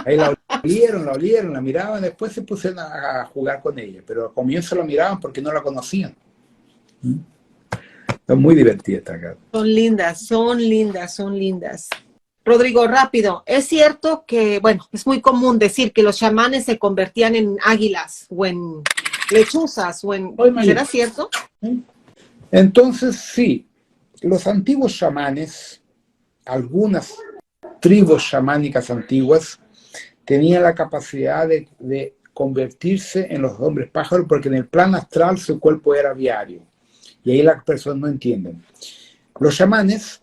Ahí la olieron, la miraban, después se pusieron a jugar con ella, pero al comienzo la miraban porque no la conocían. Es muy divertida esta acá. Son lindas, son lindas, son lindas. Rodrigo, rápido, es cierto que, bueno, es muy común decir que los chamanes se convertían en águilas o en lechuzas o en... ¿Será cierto? Entonces, sí, los antiguos chamanes, algunas tribus chamánicas antiguas, tenían la capacidad de convertirse en los hombres pájaros porque en el plano astral su cuerpo era viario. Y ahí las personas no entienden. Los chamanes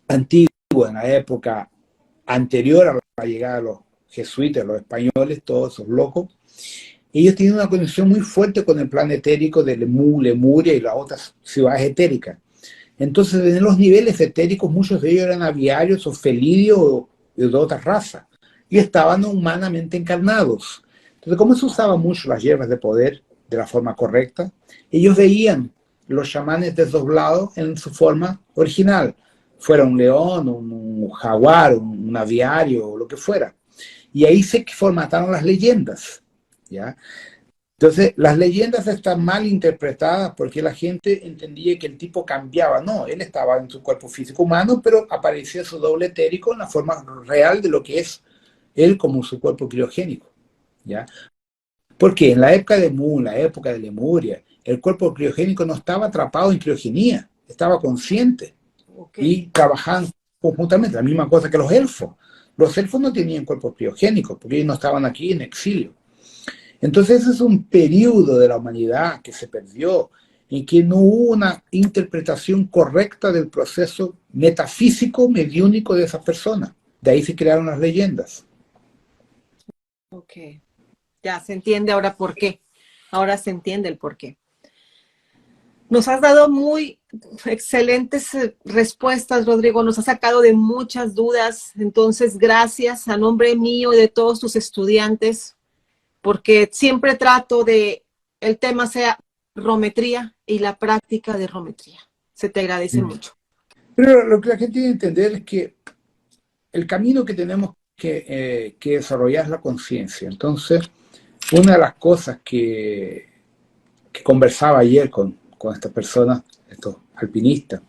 antiguos, en la época anterior a la llegada de los jesuitas, los españoles, todos esos locos, ellos tenían una conexión muy fuerte con el plano etérico de Lemuria y las otras ciudades etéricas. Entonces, en los niveles etéricos, muchos de ellos eran aviarios o felidios o de otras razas y estaban humanamente encarnados. Entonces, como se usaban mucho las hierbas de poder de la forma correcta, ellos veían los chamanes desdoblados en su forma original, fuera un león, un jaguar, un aviario o lo que fuera. Y ahí se formataron las leyendas, ¿ya? Entonces, las leyendas están mal interpretadas porque la gente entendía que el tipo cambiaba. No, él estaba en su cuerpo físico humano, pero aparecía su doble etérico en la forma real de lo que es él como su cuerpo criogénico, ¿ya? Porque en la época de Mu, en la época de Lemuria, el cuerpo criogénico no estaba atrapado en criogenia, estaba consciente. Y trabajaban conjuntamente, la misma cosa que los elfos. Los elfos no tenían cuerpo criogénico porque ellos no estaban aquí en exilio. Entonces ese es un periodo de la humanidad que se perdió, en que no hubo una interpretación correcta del proceso metafísico mediúnico de esas personas. De ahí se crearon las leyendas. Ok, ya se entiende ahora por qué. Ahora se entiende el por qué. Nos has dado muy excelentes respuestas, Rodrigo. Nos has sacado de muchas dudas. Entonces, gracias a nombre mío y de todos tus estudiantes, porque siempre trato de el tema sea rometría y la práctica de rometría. Se te agradece mucho. Pero lo que la gente tiene que entender es que el camino que tenemos que desarrollar es la conciencia. Entonces, una de las cosas que conversaba ayer con estas personas, estos alpinistas,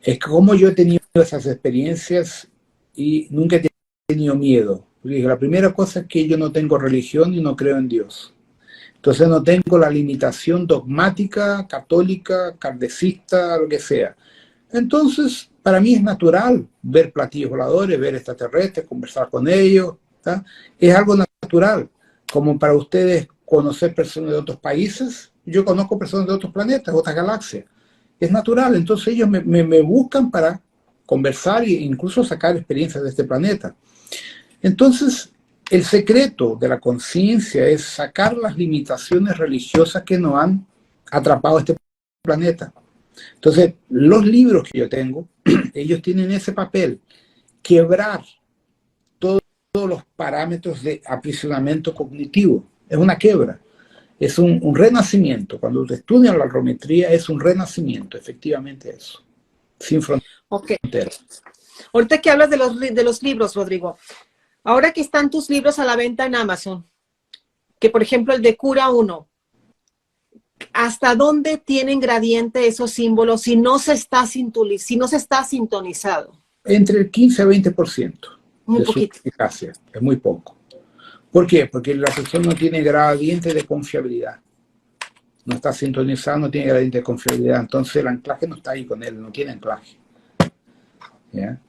es que como yo he tenido esas experiencias y nunca he tenido miedo. La primera cosa es que yo no tengo religión y no creo en Dios. Entonces no tengo la limitación dogmática, católica, kardecista, lo que sea. Entonces, para mí es natural ver platillos voladores, ver extraterrestres, conversar con ellos. ¿tá? Es algo natural. Como para ustedes conocer personas de otros países, yo conozco personas de otros planetas, otras galaxias. Es natural. Entonces ellos me buscan para conversar e incluso sacar experiencias de este planeta. Entonces, el secreto de la conciencia es sacar las limitaciones religiosas que nos han atrapado a este planeta. Entonces, los libros que yo tengo, ellos tienen ese papel, quebrar todos los parámetros de aprisionamiento cognitivo. Es una quebra, es un renacimiento. Cuando te estudian la rometría, es un renacimiento, efectivamente eso, sin fronteras. Okay. Ahorita que hablas de los libros, Rodrigo, ahora que están tus libros a la venta en Amazon, que por ejemplo el de Cura 1, ¿hasta dónde tienen gradiente esos símbolos si no se está sintonizado? Entre el 15 a 20% muy de poquito. Su eficacia, es muy poco. ¿Por qué? Porque la persona no tiene gradiente de confiabilidad. No está sintonizado, no tiene gradiente de confiabilidad. Entonces el anclaje no está ahí con él, no tiene anclaje. ¿Ya?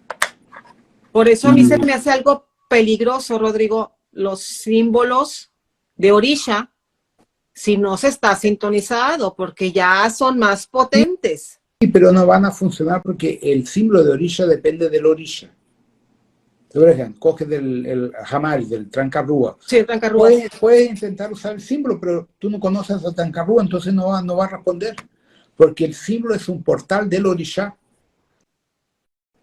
Por eso a mí se me hace algo peligroso, Rodrigo, los símbolos de orisha, si no se está sintonizado, porque ya son más potentes. Sí, pero no van a funcionar porque el símbolo de orisha depende del orisha. Por ejemplo, coges el jamari, del trancarrúa. Sí, el trancarrúa. Puedes intentar usar el símbolo, pero tú no conoces al trancarrúa, entonces no va a responder. Porque el símbolo es un portal del orisha.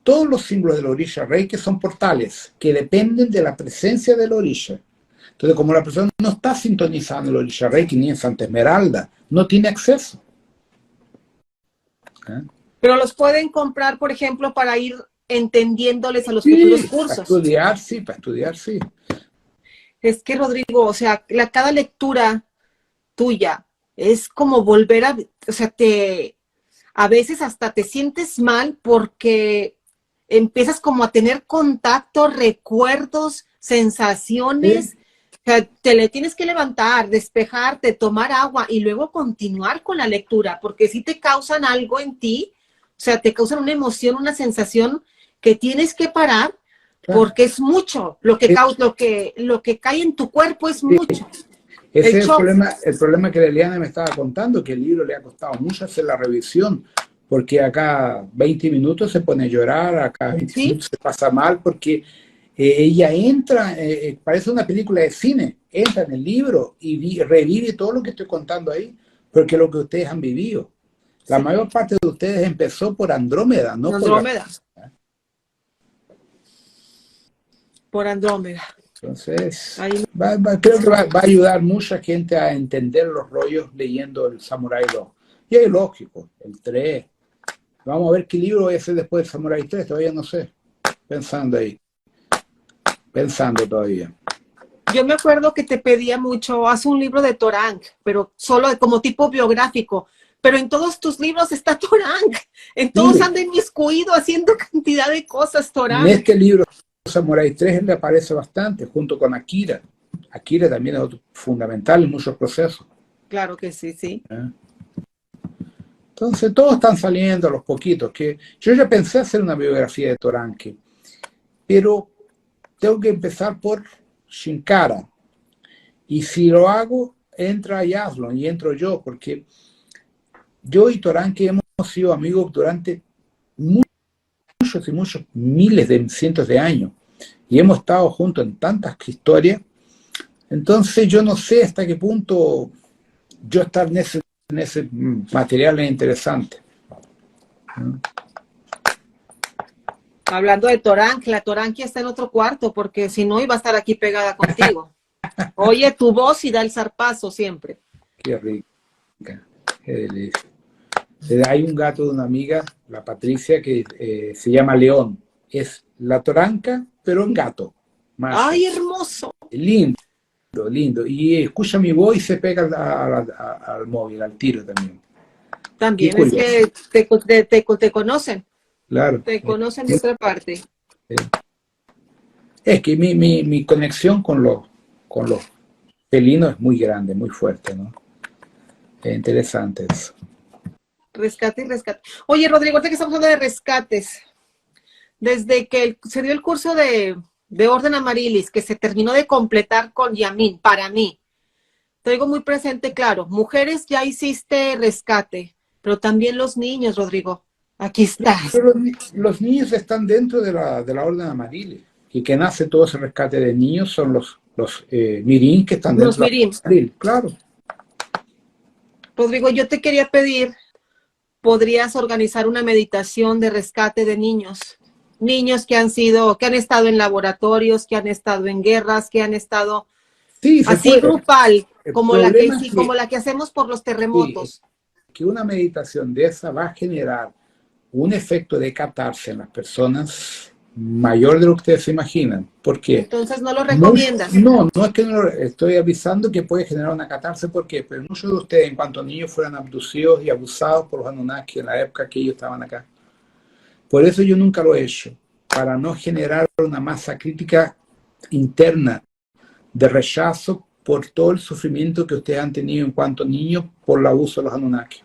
Todos los símbolos del orisha reiki son portales que dependen de la presencia del orisha. Entonces, como la persona no está sintonizando el orisha reiki ni en Santa Esmeralda, no tiene acceso. ¿eh? Pero los pueden comprar, por ejemplo, para ir entendiéndoles a los Sí, futuros para cursos. estudiar, sí, para estudiar, sí. Es que, Rodrigo, o sea, cada lectura tuya es como volver a, o sea, a veces hasta te sientes mal porque empiezas como a tener contacto, recuerdos, Sí, sensaciones. O sea, te le tienes que levantar, despejarte, tomar agua y luego continuar con la lectura, porque si te causan algo en ti, o sea, te causan una emoción, una sensación que tienes que parar claro. porque es mucho, lo que cae en tu cuerpo es Sí, mucho. ese El es shock, el problema que Liliana me estaba contando, que el libro le ha costado mucho hacer la revisión, porque acá 20 minutos se pone a llorar, acá 20 ¿sí? minutos se pasa mal, porque ella entra, parece una película de cine, entra en el libro y revive todo lo que estoy contando ahí, porque es lo que ustedes han vivido. La Sí, mayor parte de ustedes empezó por Andrómeda, no por la... Andrómeda, por Andrómeda. Entonces, Ahí, creo que va a ayudar mucha gente a entender los rollos leyendo el Samurai 2. Y es lógico, el 3. Vamos a ver qué libro voy a hacer después del Samurai 3, todavía no sé. Pensando ahí, pensando todavía. yo me acuerdo que te pedía mucho, haz un libro de Torang, pero solo como tipo biográfico. Pero en todos tus libros está Torang. En todos Sí, anda inmiscuido haciendo cantidad de cosas en Torang. este libro Samurai 3 le aparece bastante, junto con Akira. Akira también es otro fundamental en muchos procesos. Claro que sí, sí. ¿Eh? Entonces, todos están saliendo a los poquitos. Que yo ya pensé hacer una biografía de Toranque, pero tengo que empezar por Shinkara. Y si lo hago, entra Yaslon y entro yo, porque yo y Toranque hemos sido amigos durante muchos y muchos miles de cientos de años. Y hemos estado juntos en tantas historias. Entonces yo no sé hasta qué punto yo estar en ese material es interesante. Hablando de Torang, la Toranqui está en otro cuarto, porque si no iba a estar aquí pegada contigo. Oye tu voz y da el zarpazo siempre. Qué rica, qué delicia. Hay un gato de una amiga, la Patricia, que se llama León. Es la toranca, pero en gato. Masha. ¡Ay, hermoso! Lindo, lindo. Y escucha mi voz y se pega al móvil, al tiro también. Qué También es curioso. que te conocen. Claro. Te conocen de otra parte. Es que mi conexión con los felinos es muy grande, muy fuerte, ¿no? Es interesante eso. Rescate y rescate. Oye, Rodrigo, ahorita que estamos hablando de rescates, desde que se dio el curso de Orden Amarilis, que se terminó de completar con Yamin, para mí, traigo muy presente, claro, mujeres ya hiciste rescate, pero también los niños, Rodrigo. Aquí estás. Pero los niños están dentro de la Orden Amaril. Y que nace todo ese rescate de niños son los mirín que están Los dentro de la mirim. Orden Amaril. Claro. Rodrigo, yo te quería pedir, ¿podrías organizar una meditación de rescate de niños? Niños que han estado en laboratorios, que han estado en guerras, que han estado Sí, se así puede. grupal, El problema es como la que hacemos por los sí, terremotos. que una meditación de esa va a generar un efecto de catarse en las personas mayor de lo que ustedes se imaginan. ¿Por qué? Entonces, ¿no lo recomiendas? No es que no estoy avisando que puede generar una catarse, porque pero muchos de ustedes, en cuanto niños, fueran abducidos y abusados por los Anunnaki en la época que ellos estaban acá. Por eso yo nunca lo he hecho, para no generar una masa crítica interna de rechazo por todo el sufrimiento que ustedes han tenido en cuanto niños por el abuso de los Anunnaki.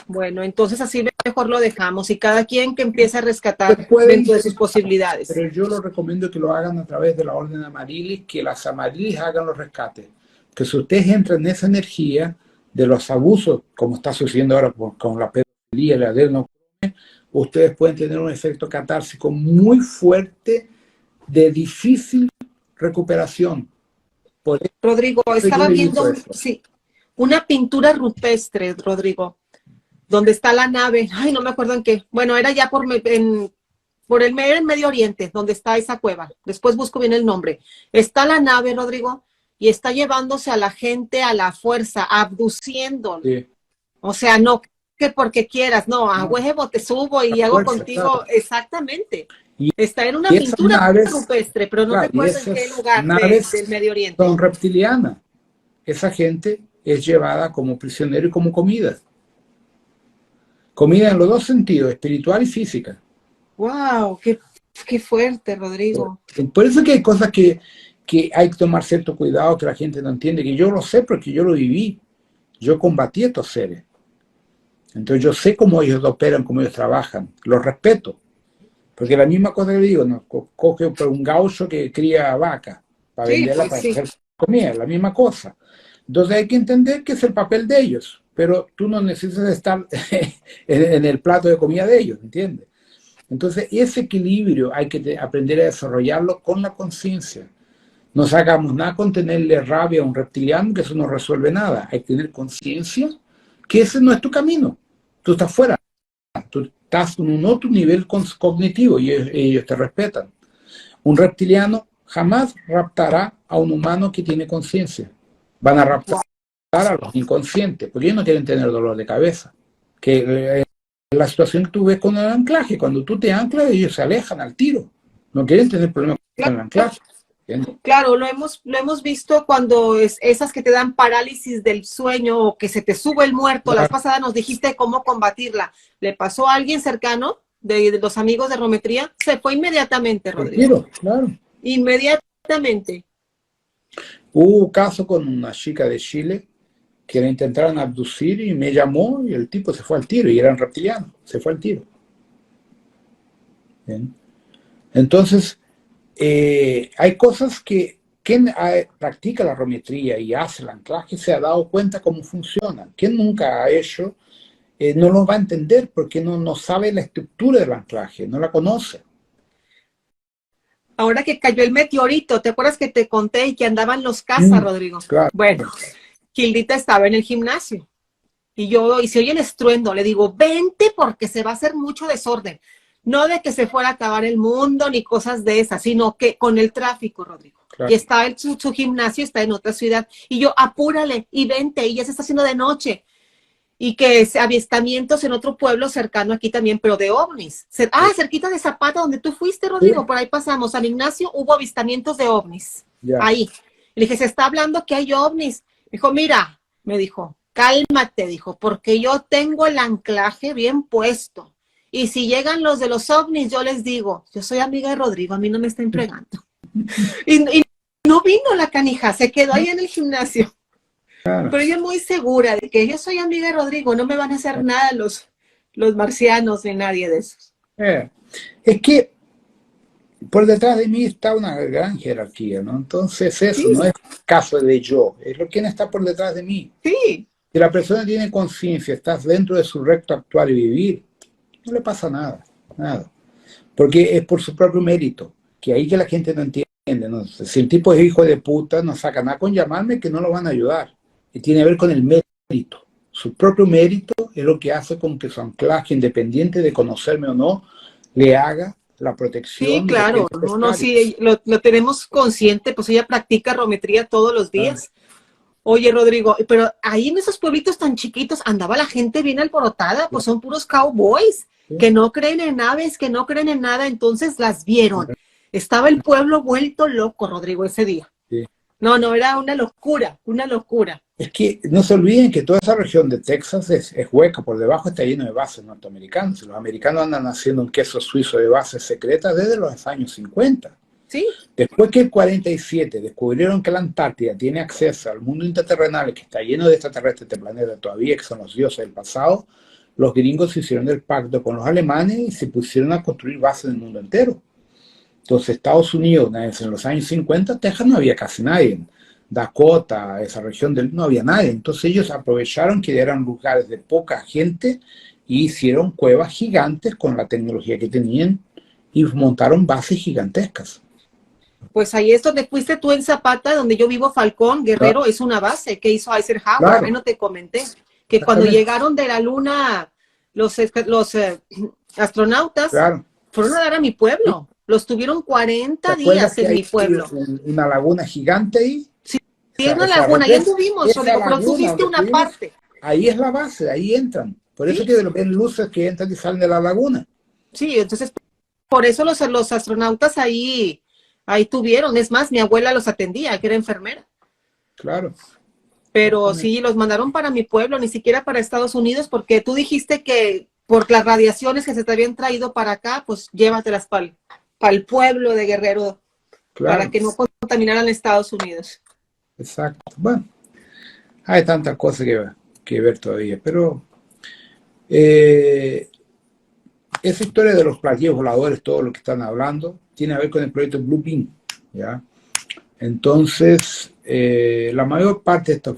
Bueno, entonces así mejor lo dejamos y cada quien que empiece a rescatar Ustedes pueden dentro de sus intentar, posibilidades. pero yo lo recomiendo que lo hagan a través de la Orden Amarilis, que las Amarilis hagan los rescates. Que si ustedes entran en esa energía de los abusos, como está sucediendo ahora con la pedofilia y la adrenocromia, ustedes pueden tener un efecto catársico muy fuerte de difícil recuperación. Por Rodrigo, eso yo estaba evito viendo, eso. sí, una pintura rupestre, Rodrigo, donde está la nave, ay, no me acuerdo en qué, bueno, era ya por el Medio Oriente, donde está esa cueva, después busco bien el nombre. Está la nave, Rodrigo, y está llevándose a la gente a la fuerza, abduciendo. Sí. O sea, no que porque quieras, no, a huevo te subo y hago fuerza, contigo, claro. exactamente. Y, Está en una y esas pintura naves, rupestre, pero no claro, y recuerdo en qué esas lugar del naves Medio Oriente. son reptilianas. Esa gente es llevada como prisionero y como comida. Comida en los dos sentidos, espiritual y física. ¡Wow! ¡Qué fuerte, Rodrigo! Por eso que hay cosas que hay que tomar cierto cuidado, que la gente no entiende, que yo lo sé porque yo lo viví. Yo combatí a estos seres. Entonces yo sé cómo ellos operan, cómo ellos trabajan. Los respeto. Porque la misma cosa que digo, ¿no? Coge un gaucho que cría vaca para Sí, venderla, pues para sí. hacer comida, la misma cosa. Entonces hay que entender que es el papel de ellos, pero tú no necesitas estar en el plato de comida de ellos, ¿entiendes? Entonces ese equilibrio hay que aprender a desarrollarlo con la conciencia. No sacamos nada con tenerle rabia a un reptiliano, que eso no resuelve nada. Hay que tener conciencia que ese no es tu camino. Tú estás fuera, tú estás en un otro nivel cognitivo y ellos te respetan. Un reptiliano jamás raptará a un humano que tiene conciencia. Van a raptar a los inconscientes, porque ellos no quieren tener dolor de cabeza. Que la situación que tú ves con el anclaje, cuando tú te anclas, ellos se alejan al tiro. No quieren tener problemas con el anclaje. ¿Entiendes? Claro, lo hemos visto cuando esas que te dan parálisis del sueño o que se te sube el muerto. Claro. La vez pasada nos dijiste cómo combatirla. ¿Le pasó a alguien cercano de los amigos de Rometría? Se fue inmediatamente, Rodrigo. Tiro, claro. Inmediatamente. Hubo un caso con una chica de Chile que la intentaron abducir y me llamó y el tipo se fue al tiro y eran reptilianos, se fue al tiro. ¿Bien? Entonces, hay cosas que quien practica la rometría y hace el anclaje se ha dado cuenta cómo funciona. Quien nunca ha hecho no lo va a entender porque no sabe la estructura del anclaje, no la conoce. Ahora que cayó el meteorito, ¿te acuerdas que te conté y que andaban los cazas, Rodrigo? Claro. Bueno, Gildita estaba en el gimnasio y se oye el estruendo. Le digo, vente porque se va a hacer mucho desorden. No de que se fuera a acabar el mundo ni cosas de esas, sino que con el tráfico, Rodrigo. Claro. Y está su gimnasio, está en otra ciudad. Y yo, apúrale y vente, y ya se está haciendo de noche. Y que avistamientos en otro pueblo cercano aquí también, pero de ovnis. Cerquita de Zapata, donde tú fuiste, Rodrigo, Sí. por ahí pasamos. San Ignacio hubo avistamientos de ovnis. Ya. Ahí. Le dije, se está hablando que hay ovnis. Me dijo, mira, me dijo, cálmate, dijo, porque yo tengo el anclaje bien puesto. Y si llegan los de los ovnis, yo les digo, yo soy amiga de Rodrigo, a mí no me están fregando. y no vino la canija, se quedó ahí en el gimnasio. Claro. Pero yo muy segura de que yo soy amiga de Rodrigo, no me van a hacer nada los marcianos ni nadie de esos. Es que por detrás de mí está una gran jerarquía, ¿no? Entonces eso Sí. no es caso de yo, es lo que está por detrás de mí. Sí. Si la persona tiene conciencia, estás dentro de su recto actuar y vivir, no le pasa nada, nada. Porque es por su propio mérito, que ahí que la gente no entiende, ¿no? Si el tipo es hijo de puta, no saca nada con llamarme que no lo van a ayudar. Y tiene que ver con el mérito. Su propio mérito es lo que hace con que su anclaje, independiente de conocerme o no, le haga la protección. Sí, claro, no, sí, lo tenemos consciente, pues ella practica rometría todos los días. Oye, Rodrigo, pero ahí en esos pueblitos tan chiquitos andaba la gente bien alborotada, pues son puros cowboys, que no creen en aves, que no creen en nada, entonces las vieron. Estaba el pueblo vuelto loco, Rodrigo, ese día. Sí. No, era una locura, una locura. Es que no se olviden que toda esa región de Texas es hueca, por debajo está lleno de bases norteamericanas. Los americanos andan haciendo un queso suizo de bases secretas desde los años 50. Sí. Después que en el 47 descubrieron que la Antártida tiene acceso al mundo interterrenal, que está lleno de extraterrestres de este planeta todavía, que son los dioses del pasado, los gringos hicieron el pacto con los alemanes y se pusieron a construir bases en el mundo entero. Entonces Estados Unidos, en los años 50, Texas no había casi nadie. Dakota, esa región no había nadie. Entonces ellos aprovecharon que eran lugares de poca gente y hicieron cuevas gigantes con la tecnología que tenían y montaron bases gigantescas. Pues ahí es donde fuiste tú en Zapata, donde yo vivo, Falcón, Guerrero, claro. Es una base que hizo Eisenhower, claro. Ahí no te comenté, que cuando llegaron de la luna los astronautas, claro. Fueron a dar a mi pueblo, los tuvieron 40 días en mi pueblo. Una laguna gigante ahí. Sí, una laguna, ahí anduvimos, pero tú viste una parte. Ahí es la base, ahí entran. Por eso que ven luces que entran y salen de la laguna. Sí, entonces por eso los astronautas ahí tuvieron. Es más, mi abuela los atendía, que era enfermera. Claro. Pero sí, los mandaron para mi pueblo, ni siquiera para Estados Unidos, porque tú dijiste que por las radiaciones que se te habían traído para acá, pues llévatelas para el pueblo de Guerrero, Claro. para que no contaminaran Estados Unidos. Exacto. Bueno, hay tantas cosas que ver todavía, pero esa historia de los platillos voladores, todo lo que están hablando, tiene que ver con el proyecto Blue Beam, ¿ya? Entonces, la mayor parte de estos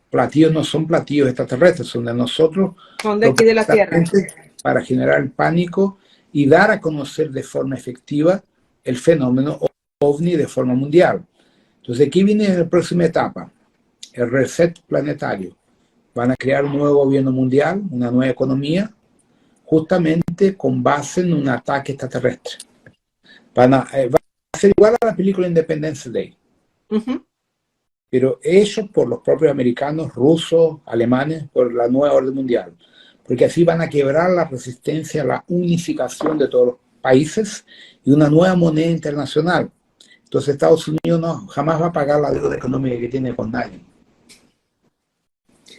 platillos no son platillos extraterrestres, son de nosotros. Son de aquí de la Tierra. Para generar el pánico y dar a conocer de forma efectiva el fenómeno OVNI de forma mundial. Entonces, aquí viene la próxima etapa, el reset planetario. Van a crear un nuevo gobierno mundial, una nueva economía, justamente con base en un ataque extraterrestre. Va a ser igual a la película Independence Day. Pero hecho por los propios americanos, rusos, alemanes, por la nueva orden mundial. Porque así van a quebrar la resistencia a la unificación de todos los países y una nueva moneda internacional. Entonces Estados Unidos jamás va a pagar la deuda económica que tiene con nadie.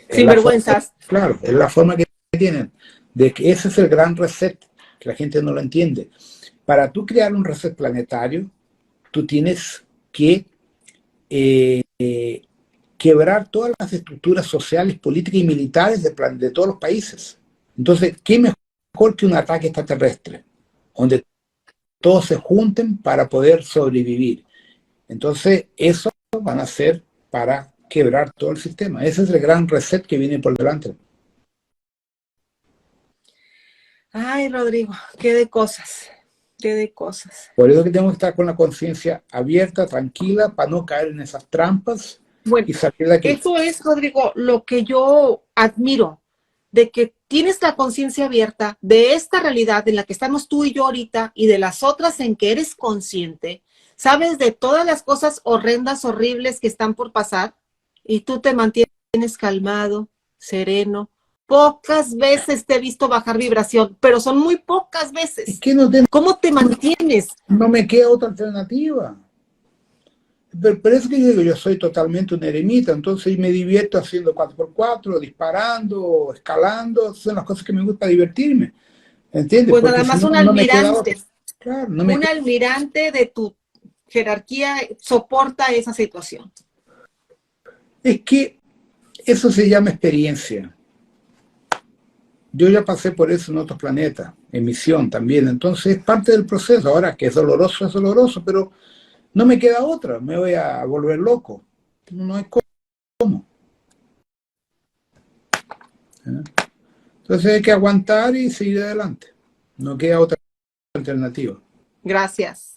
Sin vergüenzas. Claro, es la forma que tienen. De que ese es el gran reset, que la gente no lo entiende. Para tú crear un reset planetario, tú tienes que quebrar todas las estructuras sociales, políticas y militares de todos los países. Entonces, ¿qué mejor que un ataque extraterrestre? Donde todos se junten para poder sobrevivir. Entonces, eso van a hacer para quebrar todo el sistema. Ese es el gran reset que viene por delante. Ay, Rodrigo, qué de cosas. Qué de cosas. Por eso que tenemos que estar con la conciencia abierta, tranquila, para no caer en esas trampas. Bueno, y salir de aquí. Eso es, Rodrigo, lo que yo admiro, de que tienes la conciencia abierta de esta realidad en la que estamos tú y yo ahorita y de las otras en que eres consciente, sabes de todas las cosas horrendas, horribles que están por pasar y tú te mantienes calmado, sereno. Pocas veces te he visto bajar vibración, pero son muy pocas veces. Es que ¿Cómo te mantienes? No me queda otra alternativa. Pero es que yo soy totalmente un eremita, entonces me divierto haciendo 4x4, disparando, escalando, son las cosas que me gusta divertirme. ¿Entiendes? Pues nada más un almirante. Claro, un almirante de tu jerarquía soporta esa situación. Es que eso se llama experiencia. Yo ya pasé por eso en otros planetas, en misión también, entonces es parte del proceso. Ahora que es doloroso, pero no me queda otra, me voy a volver loco. No hay cómo. Entonces hay que aguantar y seguir adelante. No queda otra alternativa. Gracias.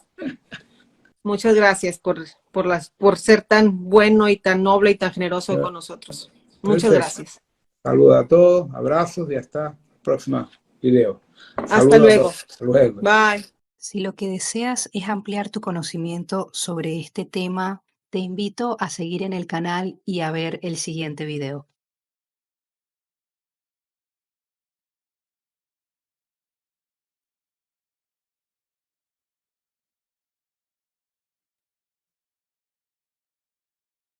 Muchas gracias por ser tan bueno y tan noble y tan generoso con nosotros. Muchas gracias. Saludos a todos, abrazos y hasta el próximo video. Hasta luego. Hasta luego. Bye. Si lo que deseas es ampliar tu conocimiento sobre este tema, te invito a seguir en el canal y a ver el siguiente video.